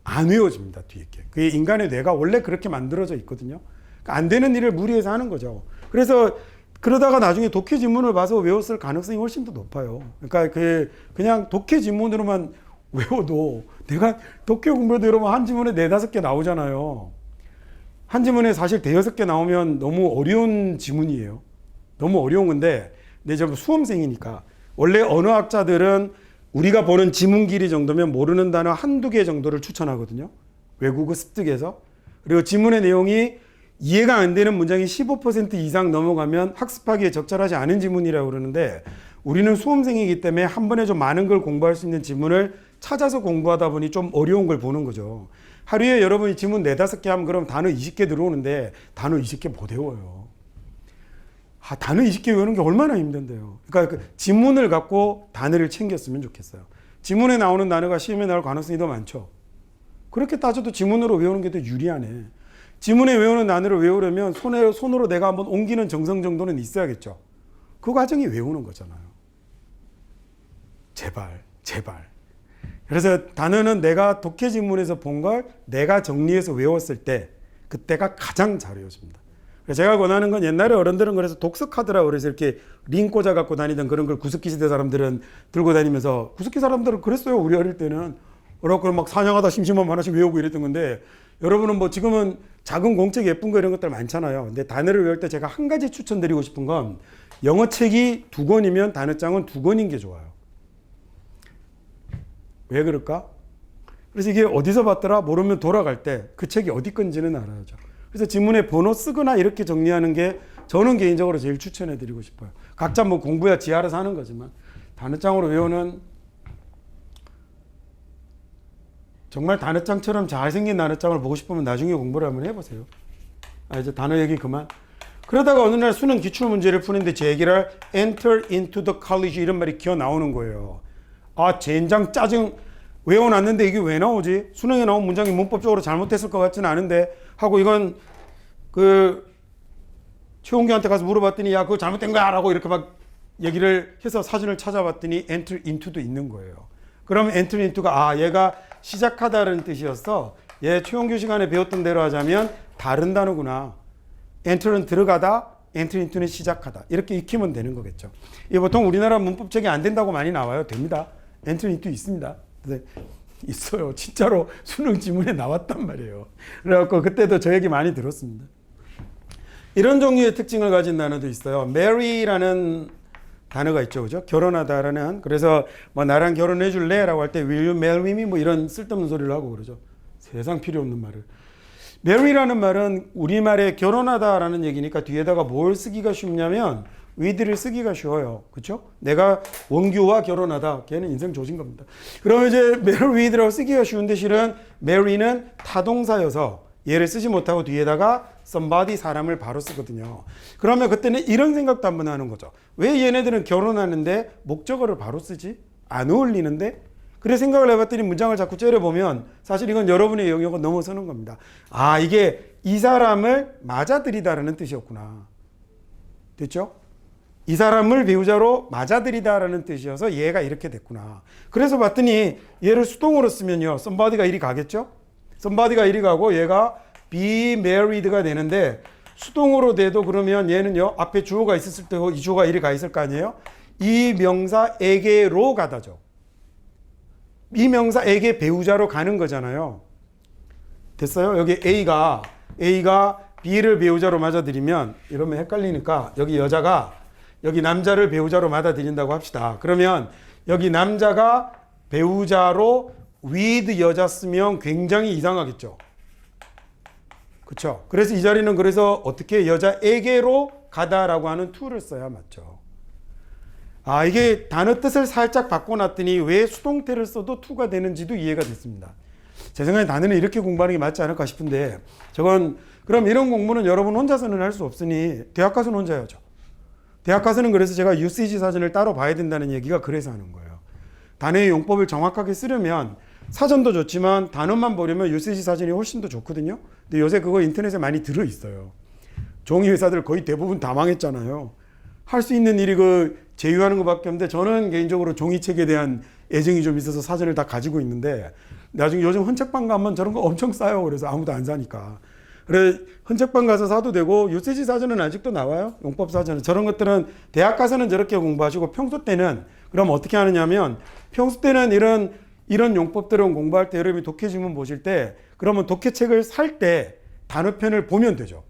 안 외워집니다. 뒤에 게. 그게 인간의 뇌가 원래 그렇게 만들어져 있거든요. 그러니까 안 되는 일을 무리해서 하는 거죠. 그래서 그러다가 나중에 독해 지문을 봐서 외웠을 가능성이 훨씬 더 높아요. 그러니까 그냥 독해 지문으로만 외워도, 내가 독해 공부도 여러분 한 지문에 4-5개 나오잖아요. 한 지문에 사실 5-6개 나오면 너무 어려운 지문이에요. 너무 어려운 건데, 내 저 수험생이니까 원래 언어학자들은 우리가 보는 지문 길이 정도면 모르는 단어 1-2개 정도를 추천하거든요. 외국어 습득에서. 그리고 지문의 내용이 이해가 안 되는 문장이 15% 이상 넘어가면 학습하기에 적절하지 않은 지문이라고 그러는데, 우리는 수험생이기 때문에 한 번에 좀 많은 걸 공부할 수 있는 지문을 찾아서 공부하다 보니 좀 어려운 걸 보는 거죠. 하루에 여러분이 지문 4-5개 하면 그럼 단어 20개 들어오는데 단어 20개 못 외워요. 단어 20개 외우는 게 얼마나 힘든데요. 그러니까 그 지문을 갖고 단어를 챙겼으면 좋겠어요. 지문에 나오는 단어가 시험에 나올 가능성이 더 많죠. 그렇게 따져도 지문으로 외우는 게 더 유리하네. 지문에 외우는 단어를 외우려면 손으로 내가 한번 옮기는 정성 정도는 있어야겠죠. 그 과정이 외우는 거잖아요. 제발. 그래서 단어는 내가 독해 지문에서 본 걸 내가 정리해서 외웠을 때 그때가 가장 잘 외워집니다. 제가 권하는 건, 옛날에 어른들은 그래서 독서 카드라고 그래서 이렇게 링 꽂아 갖고 다니던 그런 걸 구석기 시대 사람들은 들고 다니면서, 구석기 사람들은 그랬어요. 우리 어릴 때는. 그렇고 막 사냥하다 심심하면 하나씩 외우고 이랬던 건데, 여러분은 뭐 지금은 작은 공책 예쁜 거 이런 것들 많잖아요. 근데 단어를 외울 때 제가 한 가지 추천드리고 싶은 건, 영어 책이 2권이면 단어장은 2권인 게 좋아요. 왜 그럴까? 그래서 이게 어디서 봤더라 모르면 돌아갈 때 그 책이 어디 건지는 알아야죠. 그래서 지문에 번호 쓰거나 이렇게 정리하는 게 저는 개인적으로 제일 추천해 드리고 싶어요. 각자 뭐 공부야 지 알아서 하는 거지만, 단어장으로 외우는, 정말 단어장처럼 잘생긴 단어장을 보고 싶으면 나중에 공부를 한번 해보세요. 이제 단어 얘기 그만. 그러다가 어느 날 수능 기출문제를 푸는데 제 얘기를 enter into the college 이런 말이 기어 나오는 거예요. 젠장 짜증, 외워놨는데 이게 왜 나오지? 수능에 나온 문장이 문법적으로 잘못됐을 것 같지는 않은데 하고, 이건 최홍규한테 가서 물어봤더니 야 그거 잘못된 거야 라고 이렇게 막 얘기를 해서 사진을 찾아봤더니 enter into도 있는 거예요. 그럼 enter into가 얘가 시작하다라는 뜻이었어. 얘 최홍규 시간에 배웠던 대로 하자면 다른 단어구나. enter는 들어가다, enter into는 시작하다. 이렇게 익히면 되는 거겠죠. 이게 보통 우리나라 문법책이 안 된다고 많이 나와요. 됩니다. enter into 있습니다. 있어요. 진짜로 수능 지문에 나왔단 말이에요. 그래갖고 그때도 저 얘기 많이 들었습니다. 이런 종류의 특징을 가진 단어도 있어요. marry라는 단어가 있죠. 그죠? 결혼하다라는. 그래서 뭐 나랑 결혼해 줄래? 라고 할 때 will you marry me? 뭐 이런 쓸데없는 소리를 하고 그러죠. 세상 필요 없는 말을. marry라는 말은 우리말에 결혼하다라는 얘기니까 뒤에다가 뭘 쓰기가 쉽냐면 with를 쓰기가 쉬워요. 그렇죠? 내가 원규와 결혼하다. 걔는 인생 조진 겁니다. 그러면 이제 marry with라고 쓰기가 쉬운데 실은 marry는 타동사여서 얘를 쓰지 못하고 뒤에다가 somebody 사람을 바로 쓰거든요. 그러면 그때는 이런 생각도 한번 하는 거죠. 왜 얘네들은 결혼하는데 목적어를 바로 쓰지? 안 어울리는데? 그래 생각을 해봤더니 문장을 자꾸 째려보면 사실 이건 여러분의 영역을 넘어서는 겁니다. 아, 이게 이 사람을 맞아들이다라는 뜻이었구나. 됐죠? 이 사람을 배우자로 맞아들이다라는 뜻이어서 얘가 이렇게 됐구나. 그래서 봤더니 얘를 수동으로 쓰면요. somebody가 이리 가겠죠? somebody가 이리 가고 얘가 be married가 되는데 수동으로 돼도 그러면 얘는요. 앞에 주어가 있었을 때 이 주어가 이리 가 있을 거 아니에요? 이 명사에게로 가다죠. 이 명사에게 배우자로 가는 거잖아요. 됐어요? 여기 A가 B를 배우자로 맞아들이면 이러면 헷갈리니까 여기 여자가 여기 남자를 배우자로 맞아들인다고 합시다. 그러면 여기 남자가 배우자로 with 여자 쓰면 굉장히 이상하겠죠. 그렇죠? 그래서 이 자리는 그래서 어떻게 여자에게로 가다라고 하는 to를 써야 맞죠. 아, 이게 단어 뜻을 살짝 바꿔놨더니 왜 수동태를 써도 to가 되는지도 이해가 됐습니다. 제 생각에 단어는 이렇게 공부하는 게 맞지 않을까 싶은데 저건 그럼 이런 공부는 여러분 혼자서는 할 수 없으니 대학 가서는 혼자 해야죠. 대학 가서는 그래서 제가 UCG 사전을 따로 봐야 된다는 얘기가 그래서 하는 거예요. 단어의 용법을 정확하게 쓰려면 사전도 좋지만 단어만 보려면 UCG 사전이 훨씬 더 좋거든요. 근데 요새 그거 인터넷에 많이 들어있어요. 종이 회사들 거의 대부분 다 망했잖아요. 할 수 있는 일이 그 제휴하는 것밖에 없는데 저는 개인적으로 종이책에 대한 애정이 좀 있어서 사전을 다 가지고 있는데 나중에 요즘 헌책방 가면 저런 거 엄청 싸요. 그래서 아무도 안 사니까. 그래 헌책방 가서 사도 되고 UCG 사전은 아직도 나와요. 용법 사전은. 저런 것들은 대학 가서는 저렇게 공부하시고 평소 때는 그럼 어떻게 하느냐면 평소 때는 이런 용법들은 공부할 때 여러분이 독해지문 보실 때 그러면 독해책을 살 때 단어편을 보면 되죠.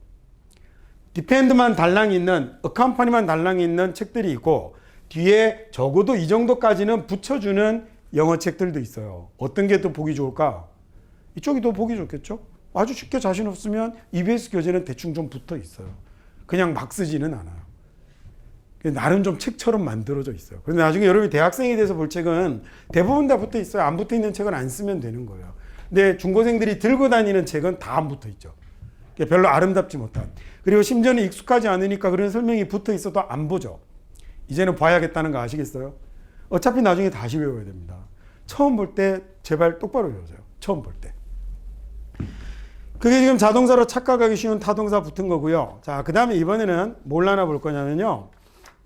디펜드만 달랑이 있는, 어캄파니만 달랑이 있는 책들이 있고 뒤에 적어도 이 정도까지는 붙여주는 영어 책들도 있어요. 어떤 게 더 보기 좋을까? 이쪽이 더 보기 좋겠죠? 아주 쉽게 자신 없으면 EBS 교재는 대충 좀 붙어 있어요. 그냥 막 쓰지는 않아요. 나름 좀 책처럼 만들어져 있어요. 그런데 나중에 여러분이 대학생이 돼서 볼 책은 대부분 다 붙어 있어요. 안 붙어 있는 책은 안 쓰면 되는 거예요. 근데 중고생들이 들고 다니는 책은 다 안 붙어 있죠. 별로 아름답지 못한. 그리고 심지어는 익숙하지 않으니까 그런 설명이 붙어 있어도 안 보죠. 이제는 봐야겠다는 거 아시겠어요? 어차피 나중에 다시 외워야 됩니다. 처음 볼 때 제발 똑바로 외우세요. 처음 볼 때. 그게 지금 자동사로 착각하기 쉬운 타동사 붙은 거고요. 자, 그 다음에 이번에는 뭘 하나 볼 거냐면요.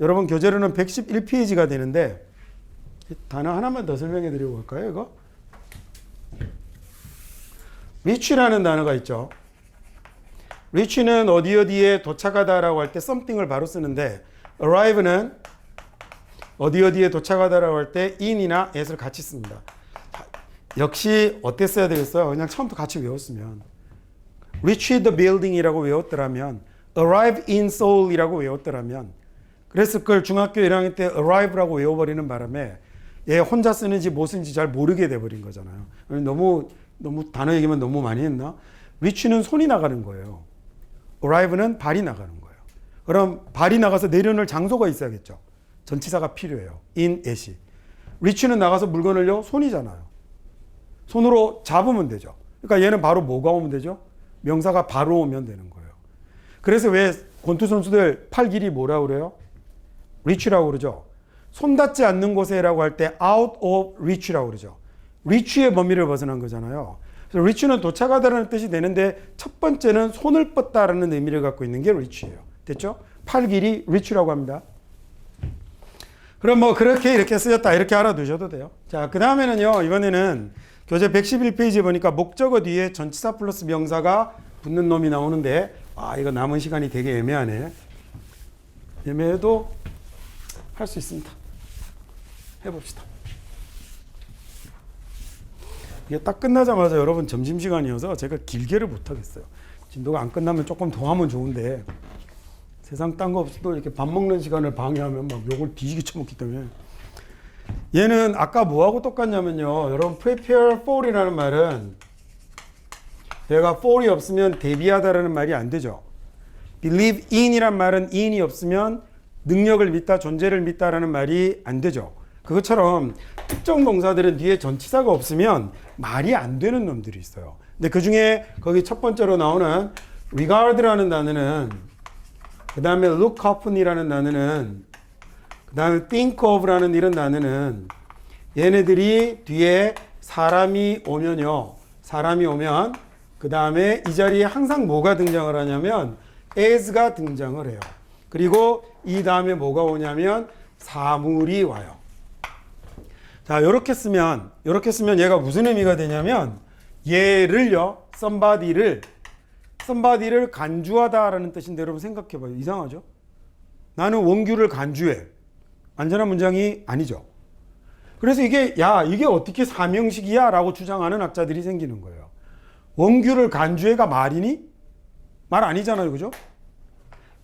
여러분 교재로는 111페이지가 되는데 단어 하나만 더 설명해 드리고 볼까요? 이거? reach라는 단어가 있죠. reach는 어디에 도착하다라고 할 때 something을 바로 쓰는데 arrive는 어디에 도착하다라고 할 때 in이나 at을 같이 씁니다. 역시 어땠어야 되겠어요? 그냥 처음부터 같이 외웠으면 reach the building이라고 외웠더라면 arrive in Seoul이라고 외웠더라면 그랬을 걸 중학교 1학년 때 arrive라고 외워버리는 바람에 얘 혼자 쓰는지 뭐 쓰는지 잘 모르게 돼버린 거잖아요. 너무 단어 얘기만 너무 많이 했나? reach는 손이 나가는 거예요. arrive는 발이 나가는 거예요. 그럼 발이 나가서 내려놓을 장소가 있어야겠죠. 전치사가 필요해요. in at이. reach는 나가서 물건을요. 손이잖아요. 손으로 잡으면 되죠. 그러니까 얘는 바로 뭐가 오면 되죠? 명사가 바로 오면 되는 거예요. 그래서 왜 권투 선수들 팔 길이 뭐라고 그래요? reach라고 그러죠. 손 닿지 않는 곳에라고 할 때 out of reach라고 그러죠. reach의 범위를 벗어난 거잖아요. 그래서 reach는 도착하다라는 뜻이 되는데 첫 번째는 손을 뻗다라는 의미를 갖고 있는 게 reach예요. 됐죠? 팔 길이 reach라고 합니다. 그럼 뭐 그렇게 이렇게 쓰였다 이렇게 알아두셔도 돼요. 자, 그 다음에는요. 이번에는 교재 111페이지 보니까 목적어 뒤에 전치사 플러스 명사가 붙는 놈이 나오는데 이거 남은 시간이 되게 애매하네. 애매해도 할 수 있습니다. 해봅시다. 이게 딱 끝나자마자 여러분 점심시간이어서 제가 길게를 못하겠어요. 진도가 안 끝나면 조금 더 하면 좋은데 세상 딴 거 없어도 이렇게 밥 먹는 시간을 방해하면 막 욕을 뒤지게 쳐먹기 때문에 얘는 아까 뭐하고 똑같냐면요. 여러분 prepare for이라는 말은 얘가 for이 없으면 대비하다라는 말이 안 되죠. believe in이란 말은 in이 없으면 능력을 믿다, 존재를 믿다라는 말이 안 되죠. 그것처럼 특정 동사들은 뒤에 전치사가 없으면 말이 안 되는 놈들이 있어요. 근데 그 중에 거기 첫 번째로 나오는 regard라는 단어는, 그 다음에 look up이라는 단어는, 그 다음에 think of라는 이런 단어는 얘네들이 뒤에 사람이 오면요. 사람이 오면 그 다음에 이 자리에 항상 뭐가 등장을 하냐면 as가 등장을 해요. 그리고 이 다음에 뭐가 오냐면 사물이 와요. 자, 요렇게 쓰면 얘가 무슨 의미가 되냐면 얘를요, somebody를 간주하다라는 뜻인데 여러분 생각해봐요. 이상하죠? 나는 원규를 간주해. 완전한 문장이 아니죠. 그래서 이게 어떻게 사명식이야? 라고 주장하는 학자들이 생기는 거예요. 원규를 간주해가 말이니? 말 아니잖아요. 그죠?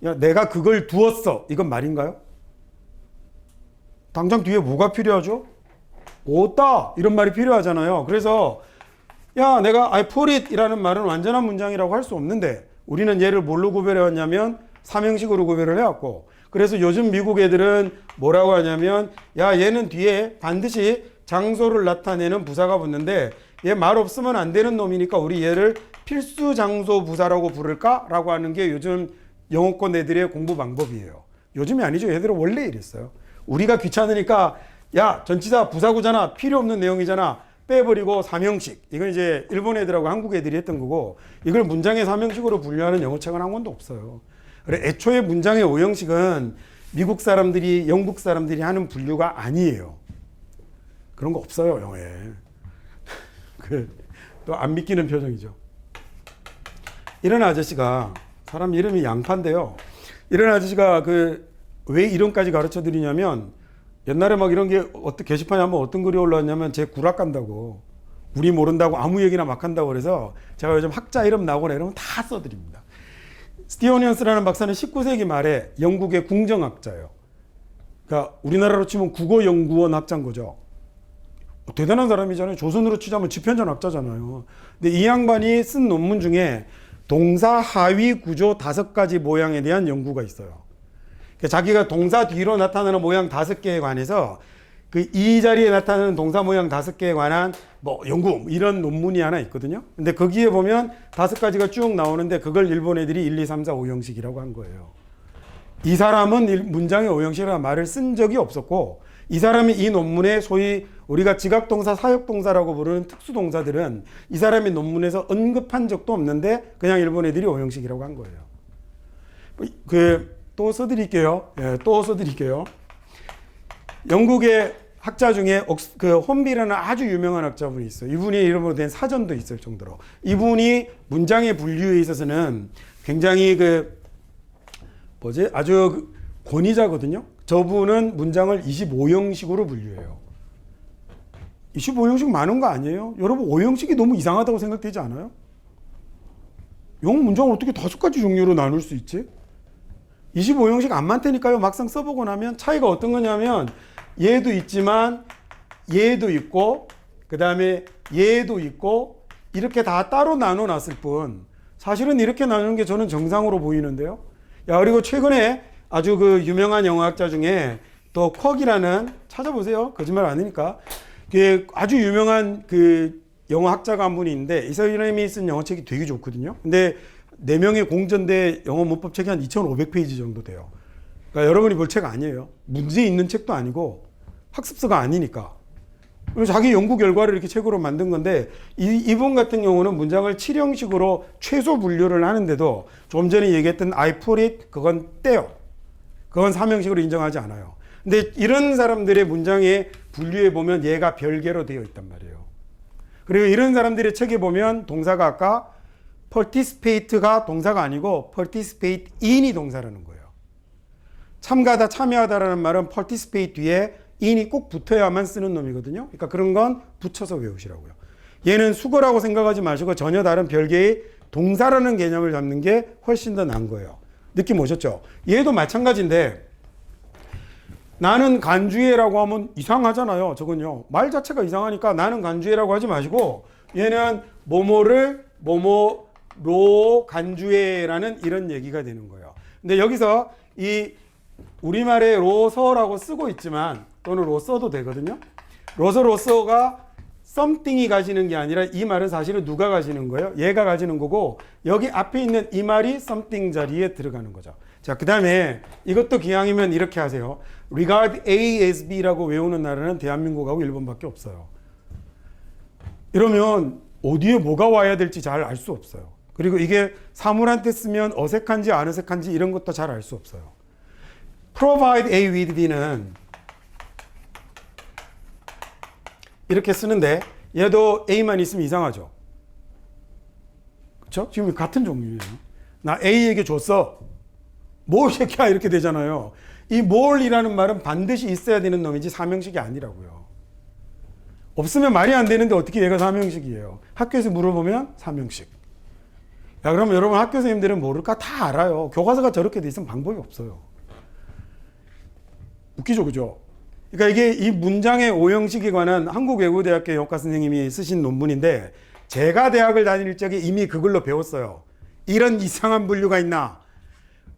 야, 내가 그걸 두었어. 이건 말인가요? 당장 뒤에 뭐가 필요하죠? 오다 이런 말이 필요하잖아요. 그래서 야, 내가 I put it 이라는 말은 완전한 문장이라고 할 수 없는데 우리는 얘를 뭘로 구별해왔냐면 사명식으로 구별을 해왔고, 그래서 요즘 미국 애들은 뭐라고 하냐면 야, 얘는 뒤에 반드시 장소를 나타내는 부사가 붙는데 얘 말 없으면 안 되는 놈이니까 우리 얘를 필수 장소 부사라고 부를까? 라고 하는 게 요즘 영어권 애들의 공부 방법이에요. 요즘이 아니죠. 얘들은 원래 이랬어요. 우리가 귀찮으니까 야, 전치사 부사구잖아. 필요 없는 내용이잖아. 빼버리고 사명식. 이건 이제 일본 애들하고 한국 애들이 했던 거고, 이걸 문장의 사명식으로 분류하는 영어책은 한 권도 없어요. 그래, 애초에 문장의 오형식은 미국 사람들이, 영국 사람들이 하는 분류가 아니에요. 그런 거 없어요, 영어에. 또 안 믿기는 표정이죠. 이런 아저씨가, 사람 이름이 양파인데요. 이런 아저씨가 왜 이름까지 가르쳐 드리냐면, 옛날에 막 이런 게 게시판에 한번 어떤 글이 올라왔냐면 제 구락 간다고, 우리 모른다고 아무 얘기나 막 한다고 그래서 제가 요즘 학자 이름 나오거나 이러면 다 써드립니다. 스티어니언스라는 박사는 19세기 말에 영국의 궁정학자예요. 그러니까 우리나라로 치면 국어연구원 학자인 거죠. 대단한 사람이잖아요. 조선으로 치자면 지편전 학자잖아요. 근데 이 양반이 쓴 논문 중에 동사 하위 구조 5가지 모양에 대한 연구가 있어요. 자기가 동사 뒤로 나타나는 모양 5개에 관해서 이 자리에 나타나는 동사 모양 5개에 관한 연구 이런 논문이 하나 있거든요. 근데 거기에 보면 5가지가 쭉 나오는데 그걸 일본 애들이 1, 2, 3, 4, 5형식이라고 한 거예요. 이 사람은 문장의 5형식이라는 말을 쓴 적이 없었고, 이 사람이 이 논문에 소위 우리가 지각동사, 사역동사라고 부르는 특수동사들은 이 사람이 논문에서 언급한 적도 없는데 그냥 일본 애들이 5형식이라고 한 거예요. 또 써드릴게요. 예, 또 써드릴게요. 영국의 학자 중에 홈비라는 아주 유명한 학자분이 있어요. 이분의 이름으로 된 사전도 있을 정도로. 이분이 문장의 분류에 있어서는 굉장히 아주 권위자거든요. 저분은 문장을 25형식으로 분류해요. 25형식 많은 거 아니에요? 여러분 5형식이 너무 이상하다고 생각되지 않아요? 영어 문장을 어떻게 5가지 종류로 나눌 수 있지? 25형식 안 많다니까요. 막상 써보고 나면 차이가 어떤 거냐면 얘도 있지만 얘도 있고 그 다음에 얘도 있고 이렇게 다 따로 나눠놨을 뿐 사실은 이렇게 나누는 게 저는 정상으로 보이는데요. 야, 그리고 최근에 아주 유명한 영어학자 중에 또 쿼기라는, 찾아보세요. 거짓말 아니니까. 아주 유명한 영어학자가 한 분이 있는데 이 사람이 쓴 영어책이 되게 좋거든요. 근데 4명의 공전대 영어 문법책이 한 2,500페이지 정도 돼요. 그러니까 여러분이 볼 책 아니에요. 문제 있는 책도 아니고 학습서가 아니니까. 자기 연구 결과를 이렇게 책으로 만든 건데 이분 같은 경우는 문장을 7형식으로 최소 분류를 하는데도 좀 전에 얘기했던 I put it 그건 떼요. 그건 3형식으로 인정하지 않아요. 근데 이런 사람들의 문장의 분류에 보면 얘가 별개로 되어 있단 말이에요. 그리고 이런 사람들의 책에 보면 동사가 아까 participate가 동사가 아니고 participate in이 동사라는 거예요. 참가하다, 참여하다라는 말은 participate 뒤에 in이 꼭 붙어야만 쓰는 놈이거든요. 그러니까 그런 건 붙여서 외우시라고요. 얘는 수거라고 생각하지 마시고 전혀 다른 별개의 동사라는 개념을 잡는 게 훨씬 더 나은 거예요. 느낌 오셨죠? 얘도 마찬가지인데 나는 간주해라고 하면 이상하잖아요. 저건요. 말 자체가 이상하니까 나는 간주해라고 하지 마시고 얘는 뭐뭐를 뭐뭐로 간주해라는 이런 얘기가 되는 거예요. 근데 여기서 이 우리말에 로서라고 쓰고 있지만 또는 로서도 되거든요. 로서가 something이 가지는 게 아니라 이 말은 사실은 누가 가지는 거예요? 얘가 가지는 거고 여기 앞에 있는 이 말이 something 자리에 들어가는 거죠. 자, 그 다음에 이것도 기왕이면 이렇게 하세요. regard A as B라고 외우는 나라는 대한민국하고 일본밖에 없어요. 이러면 어디에 뭐가 와야 될지 잘 알 수 없어요. 그리고 이게 사물한테 쓰면 어색한지 안 어색한지 이런 것도 잘 알 수 없어요. provide A with B는 이렇게 쓰는데 얘도 A만 있으면 이상하죠. 그렇죠? 지금 같은 종류예요. 나 A에게 줬어. 뭘 새끼야 이렇게 되잖아요. 이 뭘이라는 말은 반드시 있어야 되는 놈이지 사명식이 아니라고요. 없으면 말이 안 되는데 어떻게 얘가 사명식이에요. 학교에서 물어보면 사명식. 야, 그러면 여러분 학교 선생님들은 모를까? 다 알아요. 교과서가 저렇게 돼 있으면 방법이 없어요. 웃기죠, 그죠? 그러니까 이게 이 문장의 오형식에 관한 한국외국어대학교 영어과 선생님이 쓰신 논문인데 제가 대학을 다닐 적에 이미 그걸로 배웠어요. 이런 이상한 분류가 있나?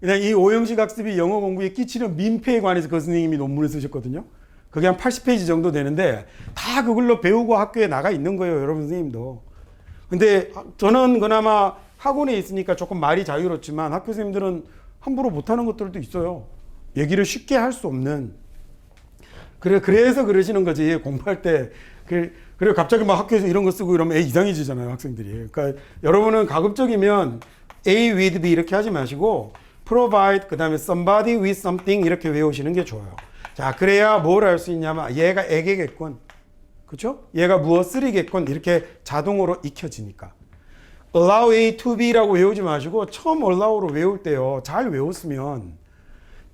그냥 이 오형식 학습이 영어 공부에 끼치는 민폐에 관해서 그 선생님이 논문을 쓰셨거든요. 그게 한 80페이지 정도 되는데 다 그걸로 배우고 학교에 나가 있는 거예요, 여러분 선생님도. 근데 저는 그나마 학원에 있으니까 조금 말이 자유롭지만 학교 선생님들은 함부로 못하는 것들도 있어요. 얘기를 쉽게 할 수 없는. 그래서 그러시는 거지. 공부할 때. 그리고 갑자기 막 학교에서 이런 거 쓰고 이러면 이상해지잖아요, 학생들이. 그러니까 여러분은 가급적이면 A with B 이렇게 하지 마시고 provide 그 다음에 somebody with something 이렇게 외우시는 게 좋아요. 자, 그래야 뭘 할 수 있냐면 얘가 애게겠군. 그렇죠? 얘가 무엇을이겠군. 이렇게 자동으로 익혀지니까. allow A to B라고 외우지 마시고 처음 allow로 외울 때요. 잘 외웠으면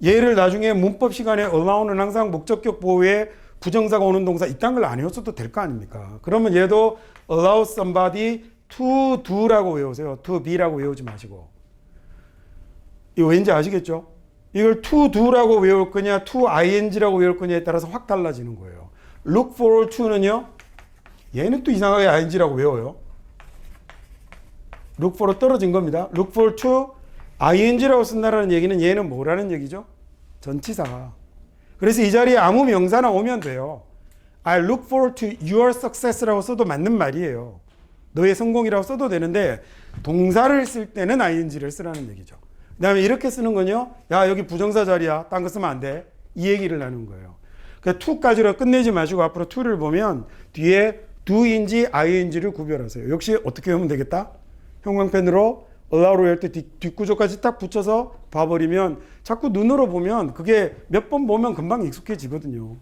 얘를 나중에 문법 시간에 allow는 항상 목적격 보호에 부정사가 오는 동사 이딴 걸 안 외웠어도 될 거 아닙니까? 그러면 얘도 allow somebody to do라고 외우세요. to be라고 외우지 마시고. 이거 왠지 아시겠죠? 이걸 to do라고 외울 거냐 to ing라고 외울 거냐에 따라서 확 달라지는 거예요. look forward to는요. 얘는 또 이상하게 ing라고 외워요. look forward 떨어진 겁니다. look forward to ing라고 쓴다는 얘기는 얘는 뭐라는 얘기죠? 전치사. 그래서 이 자리에 아무 명사나 오면 돼요. I look forward to your success라고 써도 맞는 말이에요. 너의 성공이라고 써도 되는데 동사를 쓸 때는 ing를 쓰라는 얘기죠. 그 다음에 이렇게 쓰는 건요. 야, 여기 부정사 자리야. 딴 거 쓰면 안 돼. 이 얘기를 나눈 거예요. 그러니까 to까지로 끝내지 마시고 앞으로 to를 보면 뒤에 do인지 ing를 구별하세요. 역시 어떻게 하면 되겠다? 형광펜으로 allow로 할 때 뒷구조까지 딱 붙여서 봐버리면 자꾸 눈으로 보면 그게 몇 번 보면 금방 익숙해지거든요.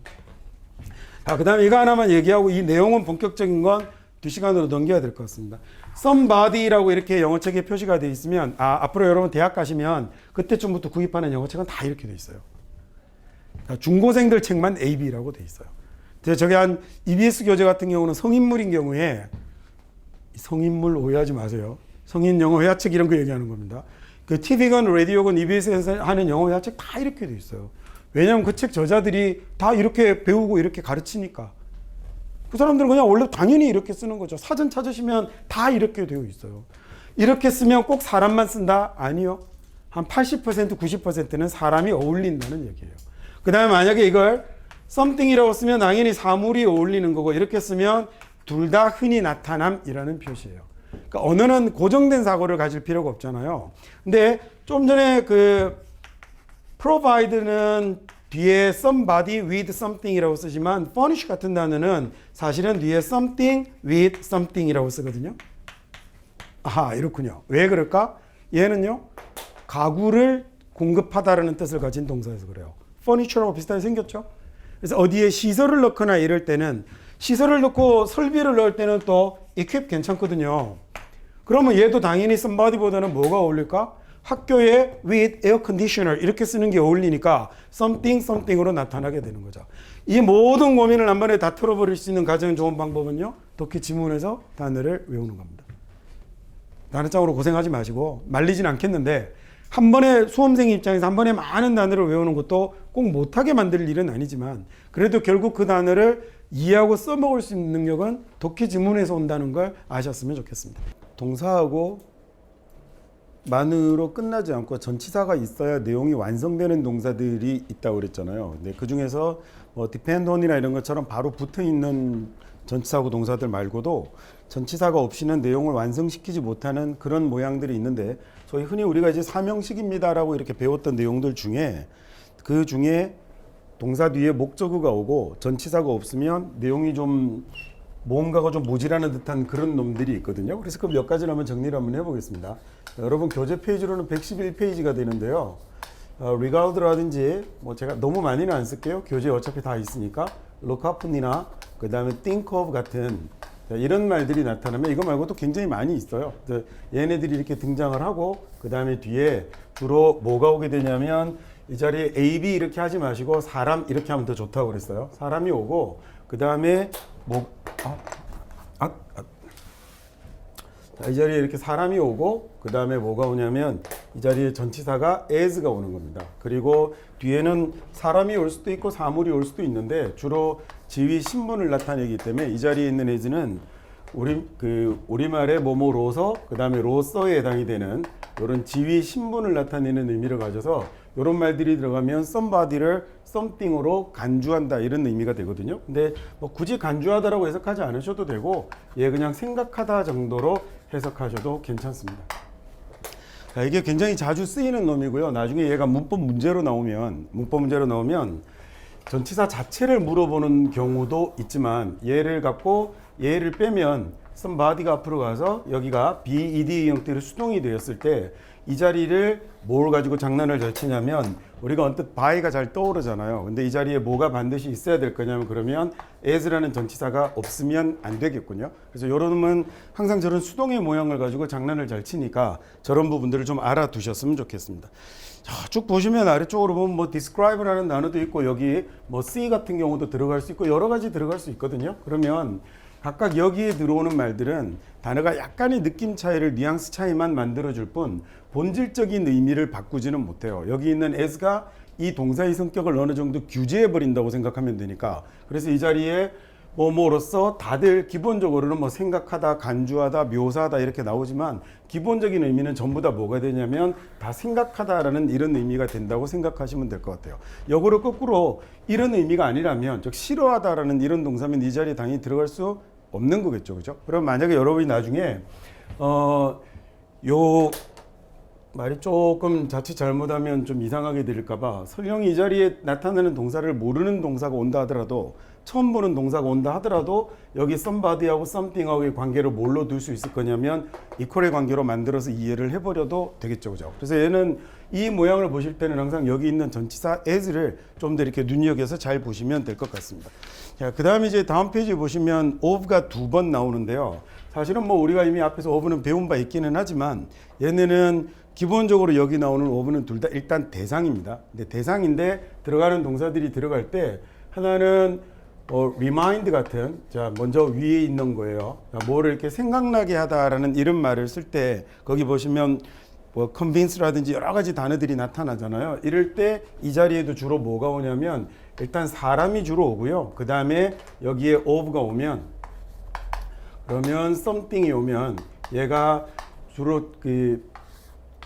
자, 그 다음에 이거 하나만 얘기하고 이 내용은 본격적인 건 뒷시간으로 넘겨야 될 것 같습니다. somebody라고 이렇게 영어책에 표시가 되어 있으면 앞으로 여러분 대학 가시면 그때쯤부터 구입하는 영어책은 다 이렇게 되어 있어요. 그러니까 중고생들 책만 AB라고 되어 있어요. 저기 한 EBS 교재 같은 경우는 성인물인 경우에 성인물 오해하지 마세요. 성인 영어 회화책 이런 거 얘기하는 겁니다. 그 TV건, 라디오건, EBS에서 하는 영어 회화책 다 이렇게 돼 있어요. 왜냐하면 그 책 저자들이 다 이렇게 배우고 이렇게 가르치니까. 그 사람들은 그냥 원래 당연히 이렇게 쓰는 거죠. 사전 찾으시면 다 이렇게 되어 있어요. 이렇게 쓰면 꼭 사람만 쓴다? 아니요. 한 80%, 90%는 사람이 어울린다는 얘기예요. 그 다음에 만약에 이걸 something이라고 쓰면 당연히 사물이 어울리는 거고 이렇게 쓰면 둘 다 흔히 나타남이라는 표시예요. 그러니까 언어는 고정된 사고를 가질 필요가 없잖아요. 근데 좀 전에 그 provide는 뒤에 somebody with something이라고 쓰지만 furnish 같은 단어는 사실은 뒤에 something with something이라고 쓰거든요. 아하, 이렇군요. 왜 그럴까? 얘는요. 가구를 공급하다라는 뜻을 가진 동사여서 그래요. furniture하고 비슷하게 생겼죠? 그래서 어디에 시설을 넣거나 이럴 때는 시설을 넣고 설비를 넣을 때는 또 equip 괜찮거든요. 그러면 얘도 당연히 somebody보다는 뭐가 어울릴까? 학교에 with air conditioner 이렇게 쓰는 게 어울리니까 something something으로 나타나게 되는 거죠. 이 모든 고민을 한 번에 다 털어버릴 수 있는 가장 좋은 방법은요. 독해 지문에서 단어를 외우는 겁니다. 단어장으로 고생하지 마시고 말리진 않겠는데 한 번에 수험생 입장에서 한 번에 많은 단어를 외우는 것도 꼭 못하게 만들 일은 아니지만 그래도 결국 그 단어를 이해하고 써먹을 수 있는 능력은 독해 지문에서 온다는 걸 아셨으면 좋겠습니다. 동사하고 만으로 끝나지 않고 전치사가 있어야 내용이 완성되는 동사들이 있다고 그랬잖아요. 근데 그 중에서 뭐 depend on이나 이런 것처럼 바로 붙어 있는 전치사고 동사들 말고도 전치사가 없이는 내용을 완성시키지 못하는 그런 모양들이 있는데, 저희 흔히 우리가 이제 사명식입니다라고 이렇게 배웠던 내용들 중에 그 중에 동사 뒤에 목적어가 오고 전치사가 없으면 내용이 좀 뭔가가 좀 모자라는 듯한 그런 놈들이 있거든요. 그래서 그 몇 가지를 한번 정리를 한번 해보겠습니다. 여러분 교재 페이지로는 111페이지가 되는데요. regard라든지 뭐 제가 너무 많이는 안 쓸게요. 교재 어차피 다 있으니까 look up이나 그 다음에 think of 같은 이런 말들이 나타나면 이거 말고도 굉장히 많이 있어요. 얘네들이 이렇게 등장을 하고 그 다음에 뒤에 주로 뭐가 오게 되냐면 이 자리에 A, B 이렇게 하지 마시고 사람 이렇게 하면 더 좋다고 그랬어요. 사람이 오고 그 다음에 이 자리에 이렇게 사람이 오고 그 다음에 뭐가 오냐면 이 자리에 전치사가 as가 오는 겁니다. 그리고 뒤에는 사람이 올 수도 있고 사물이 올 수도 있는데 주로 지위 신분을 나타내기 때문에 이 자리에 있는 as는 우리말의 뭐뭐로서 그 다음에 로서에 해당이 되는 이런 지위 신분을 나타내는 의미를 가져서 이런 말들이 들어가면 somebody를 something으로 간주한다 이런 의미가 되거든요. 근데 뭐 굳이 간주하다라고 해석하지 않으셔도 되고 그냥 생각하다 정도로 해석하셔도 괜찮습니다. 자, 이게 굉장히 자주 쓰이는 놈이고요. 나중에 얘가 문법 문제로 나오면 전치사 자체를 물어보는 경우도 있지만 얘를 갖고 얘를 빼면 somebody가 앞으로 가서 여기가 be 형태로 수동이 되었을 때 이 자리를 뭘 가지고 장난을 잘 치냐면 우리가 언뜻 by가 잘 떠오르잖아요. 근데 이 자리에 뭐가 반드시 있어야 될 거냐면 그러면 as라는 전치사가 없으면 안 되겠군요. 그래서 요런은 항상 저런 수동의 모양을 가지고 장난을 잘 치니까 저런 부분들을 좀 알아두셨으면 좋겠습니다. 자, 쭉 보시면 아래쪽으로 보면 뭐 describe라는 단어도 있고 여기 뭐 see 같은 경우도 들어갈 수 있고 여러 가지 들어갈 수 있거든요. 그러면 각각 여기에 들어오는 말들은 단어가 약간의 느낌 차이를 뉘앙스 차이만 만들어줄 뿐 본질적인 의미를 바꾸지는 못해요. 여기 있는 as가 이 동사의 성격을 어느 정도 규제해 버린다고 생각하면 되니까, 그래서 이 자리에 뭐로서 다들 기본적으로는 뭐 생각하다, 간주하다, 묘사하다 이렇게 나오지만 기본적인 의미는 전부 다 뭐가 되냐면 다 생각하다라는 이런 의미가 된다고 생각하시면 될 것 같아요. 역으로 거꾸로 이런 의미가 아니라면 즉 싫어하다라는 이런 동사면 이 자리에 당연히 들어갈 수 없는 거겠죠, 그죠? 그럼 만약에 여러분이 나중에 요 말이 조금 자칫 잘못하면 좀 이상하게 들릴까봐 설령 이 자리에 나타나는 동사를 모르는 동사가 온다 하더라도 처음 보는 동사가 온다 하더라도 여기 somebody하고 something하고의 관계를 뭘로 둘 수 있을 거냐면 이퀄의 관계로 만들어서 이해를 해버려도 되겠죠, 그죠? 그래서 얘는 이 모양을 보실 때는 항상 여기 있는 전치사 as를 좀 더 이렇게 눈여겨서 잘 보시면 될 것 같습니다. 자, 그 다음에 이제 다음 페이지 보시면 of가 2번 나오는데요. 사실은 뭐 우리가 이미 앞에서 of는 배운 바 있기는 하지만 얘네는 기본적으로 여기 나오는 of는 둘 다 일단 대상입니다. 근데 대상인데 들어가는 동사들이 들어갈 때 하나는 remind 같은, 자, 먼저 위에 있는 거예요. 뭐를 이렇게 생각나게 하다라는 이런 말을 쓸 때 거기 보시면 뭐 convince라든지 여러 가지 단어들이 나타나잖아요. 이럴 때 이 자리에도 주로 뭐가 오냐면 일단 사람이 주로 오고요. 그 다음에 여기에 of가 오면 그러면 something이 오면 얘가 주로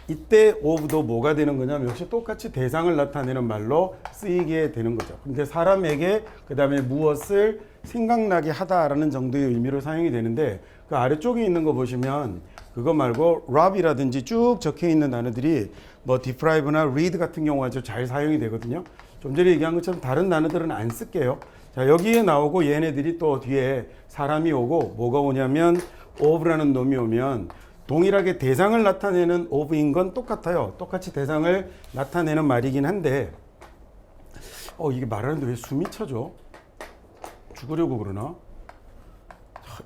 이때 of도 뭐가 되는 거냐면 역시 똑같이 대상을 나타내는 말로 쓰이게 되는 거죠. 근데 사람에게 그 다음에 무엇을 생각나게 하다라는 정도의 의미로 사용이 되는데 그 아래쪽에 있는 거 보시면 그거 말고 rob이라든지 쭉 적혀 있는 단어들이 뭐 deprive나 read 같은 경우가 아주 잘 사용이 되거든요. 좀 전에 얘기한 것처럼 다른 단어들은 안 쓸게요. 자, 여기에 나오고 얘네들이 또 뒤에 사람이 오고 뭐가 오냐면 of라는 놈이 오면 동일하게 대상을 나타내는 of인 건 똑같아요. 똑같이 대상을 나타내는 말이긴 한데 이게 말하는데 왜 숨이 차죠? 죽으려고 그러나?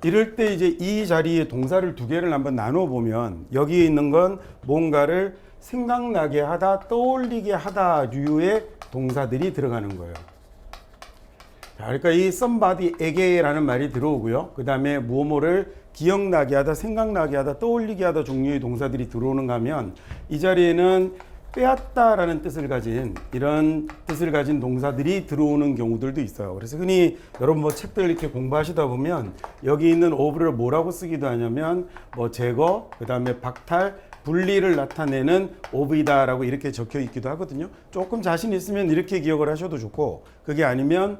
이럴 때 이제 이 자리에 동사를 두 개를 한번 나눠 보면 여기에 있는 건 뭔가를 생각나게 하다, 떠올리게 하다 류의 동사들이 들어가는 거예요. 자, 그러니까 이 somebody에게라는 말이 들어오고요. 그 다음에 무엇을 기억나게 하다, 생각나게 하다, 떠올리게 하다 종류의 동사들이 들어오는가 하면 이 자리에는 빼앗다라는 뜻을 가진 이런 뜻을 가진 동사들이 들어오는 경우들도 있어요. 그래서 흔히 여러분 뭐 책들 이렇게 공부하시다 보면 여기 있는 of를 뭐라고 쓰기도 하냐면 뭐 제거, 그 다음에 박탈, 분리를 나타내는 of이다라고 이렇게 적혀 있기도 하거든요. 조금 자신 있으면 이렇게 기억을 하셔도 좋고, 그게 아니면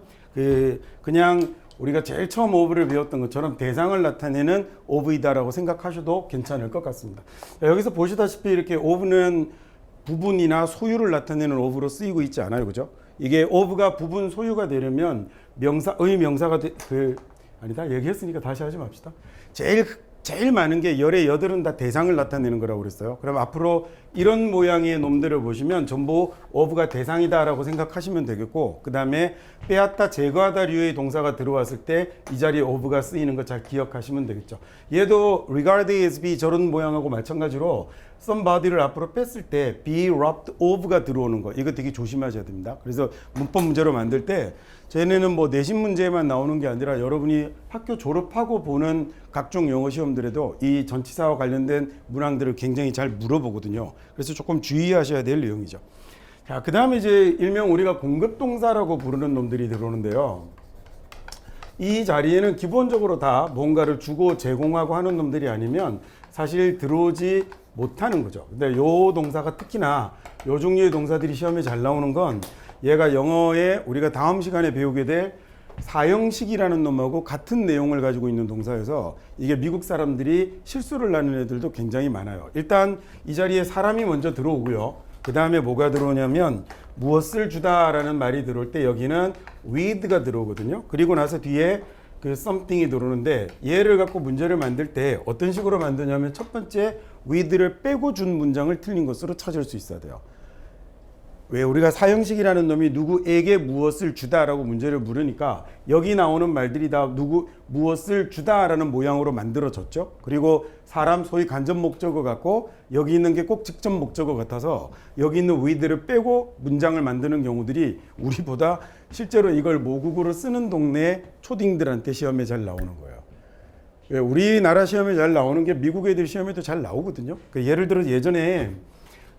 그냥 우리가 제일 처음 of를 배웠던 것처럼 대상을 나타내는 of이다라고 생각하셔도 괜찮을 것 같습니다. 여기서 보시다시피 이렇게 of는 부분이나 소유를 나타내는 of로 쓰이고 있지 않아요, 그죠? 이게 of가 부분 소유가 되려면 명사가 아니다, 얘기했으니까 다시 하지 맙시다. 제일 많은 게 열의 여덟은 다 대상을 나타내는 거라고 그랬어요. 그럼 앞으로 이런 모양의 놈들을 보시면 전부 of가 대상이다라고 생각하시면 되겠고, 그 다음에 빼앗다, 제거하다 류의 동사가 들어왔을 때 이 자리에 of가 쓰이는 거 잘 기억하시면 되겠죠. 얘도 regard as be 저런 모양하고 마찬가지로 somebody를 앞으로 뺐을 때 be robbed of가 들어오는 거, 이거 되게 조심하셔야 됩니다. 그래서 문법 문제로 만들 때 쟤네는 뭐 내신 문제만 나오는 게 아니라 여러분이 학교 졸업하고 보는 각종 영어 시험들에도 이 전치사와 관련된 문항들을 굉장히 잘 물어보거든요. 그래서 조금 주의하셔야 될 내용이죠. 자, 그 다음에 이제 일명 우리가 공급동사라고 부르는 놈들이 들어오는데요. 이 자리에는 기본적으로 다 뭔가를 주고 제공하고 하는 놈들이 아니면 사실 들어오지 못하는 거죠. 근데 요 동사가 특히나 요 종류의 동사들이 시험에 잘 나오는 건 얘가 영어에 우리가 다음 시간에 배우게 될 사형식이라는 놈하고 같은 내용을 가지고 있는 동사여서 이게 미국 사람들이 실수를 하는 애들도 굉장히 많아요. 일단 이 자리에 사람이 먼저 들어오고요. 그 다음에 뭐가 들어오냐면 무엇을 주다라는 말이 들어올 때 여기는 with가 들어오거든요. 그리고 나서 뒤에 그 something이 들어오는데 얘를 갖고 문제를 만들 때 어떤 식으로 만드냐면 첫 번째 with를 빼고 준 문장을 틀린 것으로 찾을 수 있어야 돼요. 왜 우리가 사형식이라는 놈이 누구에게 무엇을 주다라고 문제를 물으니까 여기 나오는 말들이 다 무엇을 주다라는 모양으로 만들어졌죠. 그리고 사람 소위 간접 목적어 같고 여기 있는 게 꼭 직접 목적어 같아서 여기 있는 with를 빼고 문장을 만드는 경우들이 우리보다 실제로 이걸 모국어로 쓰는 동네 초딩들한테 시험에 잘 나오는 거예요. 왜 우리나라 시험에 잘 나오는 게 미국 애들 시험에도 잘 나오거든요. 예를 들어 예전에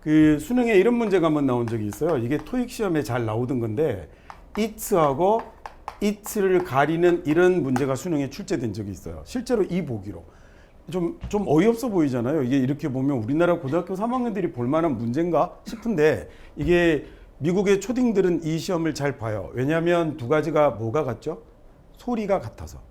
그 수능에 이런 문제가 한번 나온 적이 있어요. 이게 토익 시험에 잘 나오던 건데 it하고 it를 가리는 이런 문제가 수능에 출제된 적이 있어요. 실제로 이 보기로 좀 어이없어 보이잖아요. 이게 이렇게 보면 우리나라 고등학교 3학년들이 볼 만한 문제인가 싶은데 이게 미국의 초딩들은 이 시험을 잘 봐요. 왜냐하면 두 가지가 뭐가 같죠? 소리가 같아서.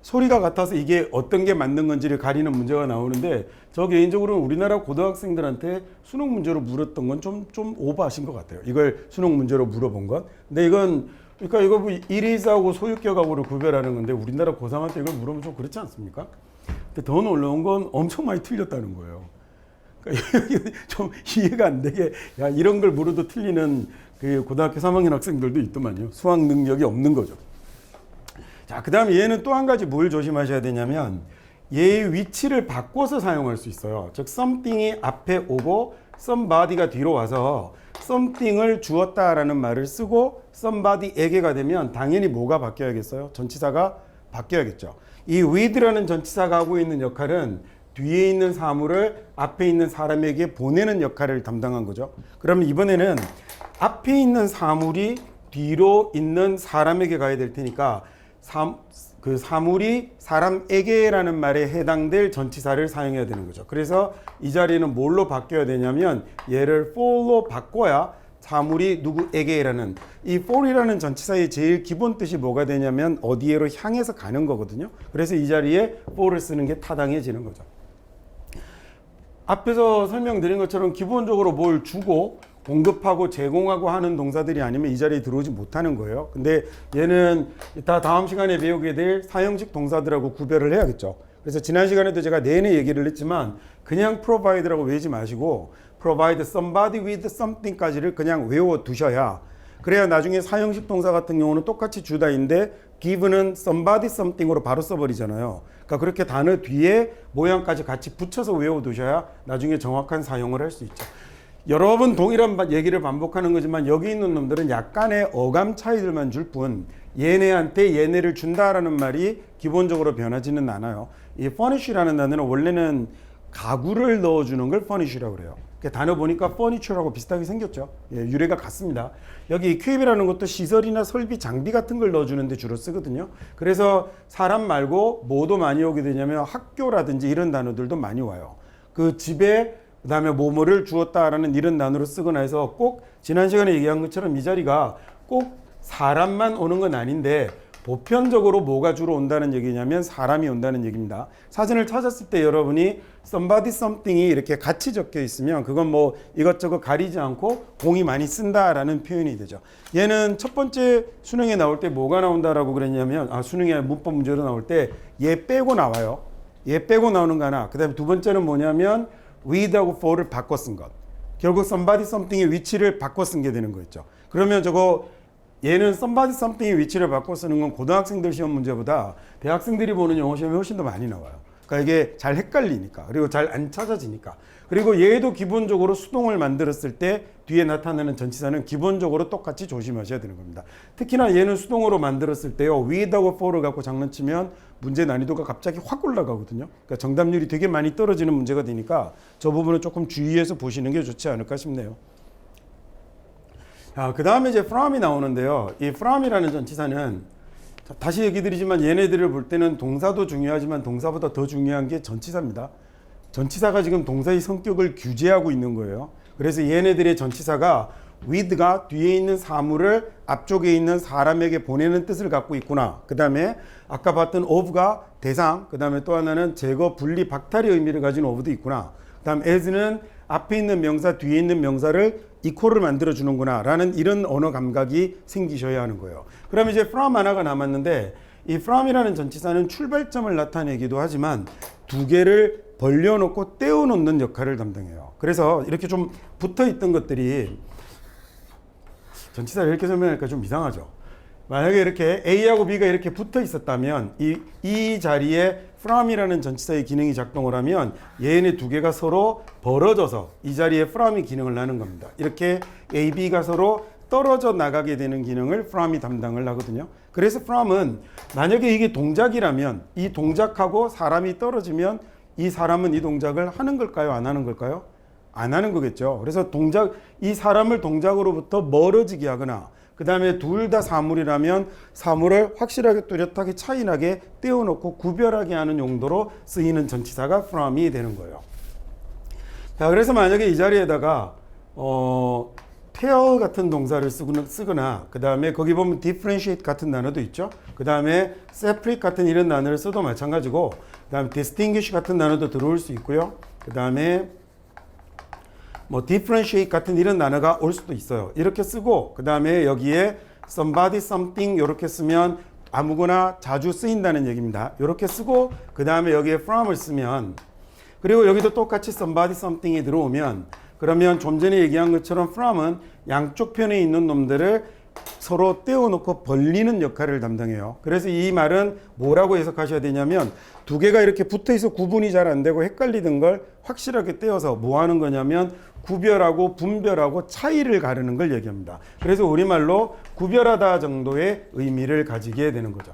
소리가 같아서 이게 어떤 게 맞는 건지를 가리는 문제가 나오는데 저 개인적으로는 우리나라 고등학생들한테 수능 문제로 물었던 건 좀 오버하신 것 같아요. 이걸 수능 문제로 물어본 건. 근데 이건 그러니까 이거 뭐 일의사하고 소유격하고를 구별하는 건데 우리나라 고3한테 이걸 물으면 좀 그렇지 않습니까? 근데 더 놀라운 건 엄청 많이 틀렸다는 거예요. 그러니까 좀 이해가 안 되게 야 이런 걸 물어도 틀리는 그 고등학교 3학년 학생들도 있더만요. 수학 능력이 없는 거죠. 자, 그 다음에 얘는 또 한 가지 뭘 조심하셔야 되냐면 얘의 위치를 바꿔서 사용할 수 있어요. 즉 something이 앞에 오고 somebody가 뒤로 와서 something을 주었다라는 말을 쓰고 somebody에게가 되면 당연히 뭐가 바뀌어야겠어요? 전치사가 바뀌어야겠죠. 이 with라는 전치사가 하고 있는 역할은 뒤에 있는 사물을 앞에 있는 사람에게 보내는 역할을 담당한 거죠. 그러면 이번에는 앞에 있는 사물이 뒤로 있는 사람에게 가야 될 테니까 그 사물이 사람에게라는 말에 해당될 전치사를 사용해야 되는 거죠. 그래서 이 자리는 뭘로 바뀌어야 되냐면 얘를 for로 바꿔야 사물이 누구에게라는 이 for이라는 전치사의 제일 기본 뜻이 뭐가 되냐면 어디에로 향해서 가는 거거든요. 그래서 이 자리에 for를 쓰는 게 타당해지는 거죠. 앞에서 설명드린 것처럼 기본적으로 뭘 주고 공급하고 제공하고 하는 동사들이 아니면 이 자리에 들어오지 못하는 거예요. 근데 얘는 이따 다음 시간에 배우게 될 사형식 동사들하고 구별을 해야겠죠. 그래서 지난 시간에도 제가 내내 얘기를 했지만 그냥 provide라고 외우지 마시고 provide somebody with something까지를 그냥 외워 두셔야 그래야 나중에 사형식 동사 같은 경우는 똑같이 주다인데 give는 somebody something으로 바로 써버리잖아요. 그러니까 그렇게 단어 뒤에 모양까지 같이 붙여서 외워 두셔야 나중에 정확한 사용을 할 수 있죠. 여러 번 동일한 얘기를 반복하는 거지만 여기 있는 놈들은 약간의 어감 차이들만 줄 뿐 얘네한테 얘네를 준다라는 말이 기본적으로 변하지는 않아요. 이 furnish라는 단어는 원래는 가구를 넣어주는 걸 furnish라고 그래요. 그 단어 보니까 furniture하고 비슷하게 생겼죠. 예, 유래가 같습니다. 여기 equip이라는 것도 시설이나 설비, 장비 같은 걸 넣어주는 데 주로 쓰거든요. 그래서 사람 말고 뭐도 많이 오게 되냐면 학교라든지 이런 단어들도 많이 와요. 그 집에 그 다음에 뭐뭐를 주었다라는 이런 단어로 쓰거나 해서 꼭 지난 시간에 얘기한 것처럼 이 자리가 꼭 사람만 오는 건 아닌데 보편적으로 뭐가 주로 온다는 얘기냐면 사람이 온다는 얘기입니다. 사전을 찾았을 때 여러분이 somebody something이 이렇게 같이 적혀 있으면 그건 뭐 이것저것 가리지 않고 공이 많이 쓴다라는 표현이 되죠. 얘는 첫 번째 수능에 나올 때 뭐가 나온다라고 그랬냐면 수능에 문법 문제로 나올 때 얘 빼고 나와요. 얘 빼고 나오는 거 하나. 그다음에 두 번째는 뭐냐면 with하고 for를 바꿔 쓴 것. 결국 somebody something의 위치를 바꿔 쓴 게 되는 거였죠. 그러면 저거 얘는 somebody something의 위치를 바꿔 쓰는 건 고등학생들 시험 문제보다 대학생들이 보는 영어 시험이 훨씬 더 많이 나와요. 그러니까 이게 잘 헷갈리니까, 그리고 잘 안 찾아지니까. 그리고 얘도 기본적으로 수동을 만들었을 때 뒤에 나타나는 전치사는 기본적으로 똑같이 조심하셔야 되는 겁니다. 특히나 얘는 수동으로 만들었을 때요, with하고 for를 갖고 장난치면 문제 난이도가 갑자기 확 올라가거든요. 그러니까 정답률이 되게 많이 떨어지는 문제가 되니까 저 부분은 조금 주의해서 보시는 게 좋지 않을까 싶네요. 그 다음에 이제 from이 나오는데요. 이 from이라는 전치사는 다시 얘기 드리지만 얘네들을 볼 때는 동사도 중요하지만 동사보다 더 중요한 게 전치사입니다. 전치사가 지금 동사의 성격을 규제하고 있는 거예요. 그래서 얘네들의 전치사가 with가 뒤에 있는 사물을 앞쪽에 있는 사람에게 보내는 뜻을 갖고 있구나. 그 다음에 아까 봤던 of가 대상, 그 다음에 또 하나는 제거, 분리, 박탈의 의미를 가진 of도 있구나. 그 다음 as는 앞에 있는 명사, 뒤에 있는 명사를 이퀄을 만들어 주는구나 라는 이런 언어 감각이 생기셔야 하는 거예요. 그럼 이제 from 하나가 남았는데 이 from이라는 전치사는 출발점을 나타내기도 하지만 두 개를 벌려놓고 떼어놓는 역할을 담당해요. 그래서 이렇게 좀 붙어있던 것들이 전치사를 이렇게 설명하니까 좀 이상하죠. 만약에 이렇게 A하고 B가 이렇게 붙어 있었다면 이 자리에 from이라는 전치사의 기능이 작동을 하면 얘네 두 개가 서로 벌어져서 이 자리에 from이 기능을 하는 겁니다. 이렇게 A, B가 서로 떨어져 나가게 되는 기능을 from이 담당을 하거든요. 그래서 from은 만약에 이게 동작이라면 이 동작하고 사람이 떨어지면 이 사람은 이 동작을 하는 걸까요? 안 하는 걸까요? 안 하는 거겠죠. 그래서 이 사람을 동작으로부터 멀어지게 하거나 그 다음에 둘 다 사물이라면 사물을 확실하게 뚜렷하게 차이나게 떼어놓고 구별하게 하는 용도로 쓰이는 전치사가 from이 되는 거예요. 자, 그래서 만약에 이 자리에다가 tear 같은 동사를 쓰거나 그 다음에 거기 보면 differentiate 같은 단어도 있죠. 그 다음에 separate 같은 이런 단어를 써도 마찬가지고 그 다음에 distinguish 같은 단어도 들어올 수 있고요. 그 다음에 뭐 differentiate 같은 이런 단어가 올 수도 있어요. 이렇게 쓰고 그 다음에 여기에 somebody something 이렇게 쓰면 아무거나 자주 쓰인다는 얘기입니다. 이렇게 쓰고 그 다음에 여기에 from을 쓰면 그리고 여기도 똑같이 somebody something이 들어오면 그러면 좀 전에 얘기한 것처럼 from은 양쪽 편에 있는 놈들을 서로 떼어놓고 벌리는 역할을 담당해요. 그래서 이 말은 뭐라고 해석하셔야 되냐면 두 개가 이렇게 붙어있어 구분이 잘 안 되고 헷갈리던 걸 확실하게 떼어서 뭐 하는 거냐면 구별하고 분별하고 차이를 가르는 걸 얘기합니다. 그래서 우리말로 구별하다 정도의 의미를 가지게 되는 거죠.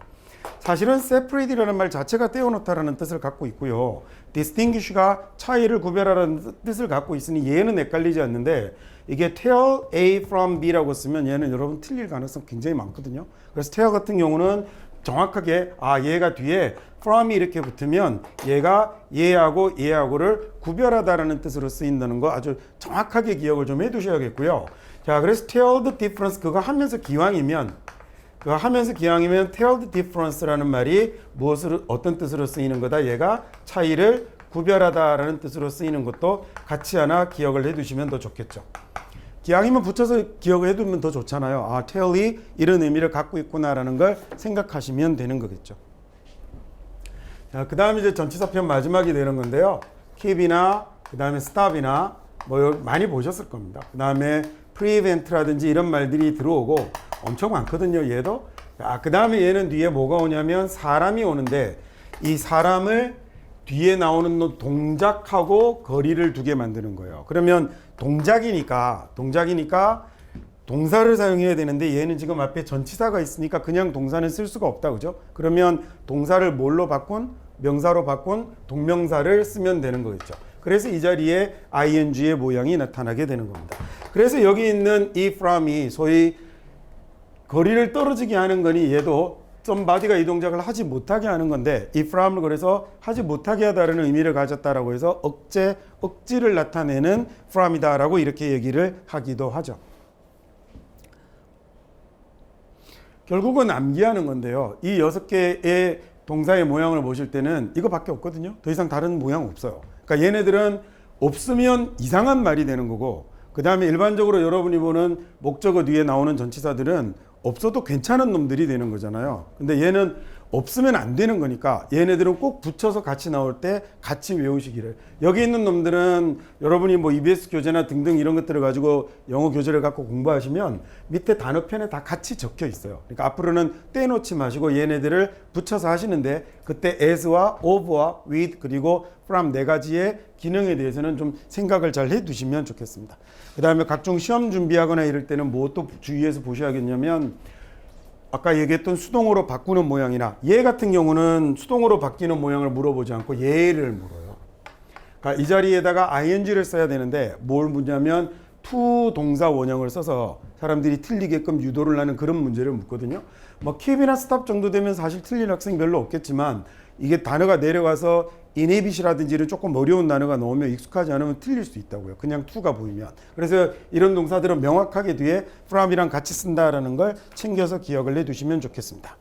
사실은 separate이라는 말 자체가 떼어놓다라는 뜻을 갖고 있고요. distinguish가 차이를 구별하라는 뜻을 갖고 있으니 얘는 헷갈리지 않는데 이게 tear A from B라고 쓰면 얘는 여러분 틀릴 가능성 굉장히 많거든요. 그래서 tear 같은 경우는 정확하게 얘가 뒤에 from이 이렇게 붙으면 얘가 얘하고를 구별하다라는 뜻으로 쓰인다는 거 아주 정확하게 기억을 좀 해두셔야겠고요. 자, 그래서 tell the difference 그거 하면서 기왕이면 tell the difference라는 말이 어떤 뜻으로 쓰이는 거다. 얘가 차이를 구별하다라는 뜻으로 쓰이는 것도 같이 하나 기억을 해두시면 더 좋겠죠. 기왕이면 붙여서 기억을 해두면 더 좋잖아요. tell이 이런 의미를 갖고 있구나라는 걸 생각하시면 되는 거겠죠. 자, 그 다음에 이제 전치사편 마지막이 되는 건데요. keep이나 그 다음에 stop이나 뭐 많이 보셨을 겁니다. 그 다음에 prevent라든지 이런 말들이 들어오고 엄청 많거든요. 얘도. 그 다음에 얘는 뒤에 뭐가 오냐면 사람이 오는데 이 사람을 뒤에 나오는 동작하고 거리를 두게 만드는 거예요. 그러면 동작이니까 동사를 사용해야 되는데 얘는 지금 앞에 전치사가 있으니까 그냥 동사는 쓸 수가 없다. 그죠? 그러면 동사를 뭘로 바꾼? 명사로 바꾼 동명사를 쓰면 되는 거겠죠. 그래서 이 자리에 ing의 모양이 나타나게 되는 겁니다. 그래서 여기 있는 이 from이 소위 거리를 떨어지게 하는 거니 얘도 somebody가 이 동작을 하지 못하게 하는 건데 이 from을 그래서 하지 못하게 하다라는 의미를 가졌다라고 해서 억지를 나타내는 from이다라고 이렇게 얘기를 하기도 하죠. 결국은 암기하는 건데요. 이 6개의 동사의 모양을 보실 때는 이거밖에 없거든요. 더 이상 다른 모양 없어요. 그러니까 얘네들은 없으면 이상한 말이 되는 거고, 그 다음에 일반적으로 여러분이 보는 목적어 뒤에 나오는 전치사들은 없어도 괜찮은 놈들이 되는 거잖아요. 근데 얘는 없으면 안 되는 거니까 얘네들은 꼭 붙여서 같이 나올 때 같이 외우시기를. 여기 있는 놈들은 여러분이 뭐 EBS 교재나 등등 이런 것들을 가지고 영어 교재를 갖고 공부하시면 밑에 단어편에 다 같이 적혀 있어요. 그러니까 앞으로는 떼놓지 마시고 얘네들을 붙여서 하시는데 그때 as와 of와 with 그리고 from 네 가지의 기능에 대해서는 좀 생각을 잘 해두시면 좋겠습니다. 그 다음에 각종 시험 준비하거나 이럴 때는 뭐 또 주의해서 보셔야겠냐면 아까 얘기했던 수동어로 바꾸는 모양이나 얘 같은 경우는 수동어로 바뀌는 모양을 물어보지 않고 얘를 물어요. 그러니까 이 자리에다가 ing를 써야 되는데 뭘 묻냐면 to 동사 원형을 써서 사람들이 틀리게끔 유도를 하는 그런 문제를 묻거든요. 뭐 keep이나 stop 정도 되면 사실 틀린 학생 별로 없겠지만 이게 단어가 내려가서 inhibit이라든지를 조금 어려운 단어가 나오면 익숙하지 않으면 틀릴 수 있다고요. 그냥 to가 보이면. 그래서 이런 동사들은 명확하게 뒤에 from이랑 같이 쓴다라는 걸 챙겨서 기억을 해두시면 좋겠습니다.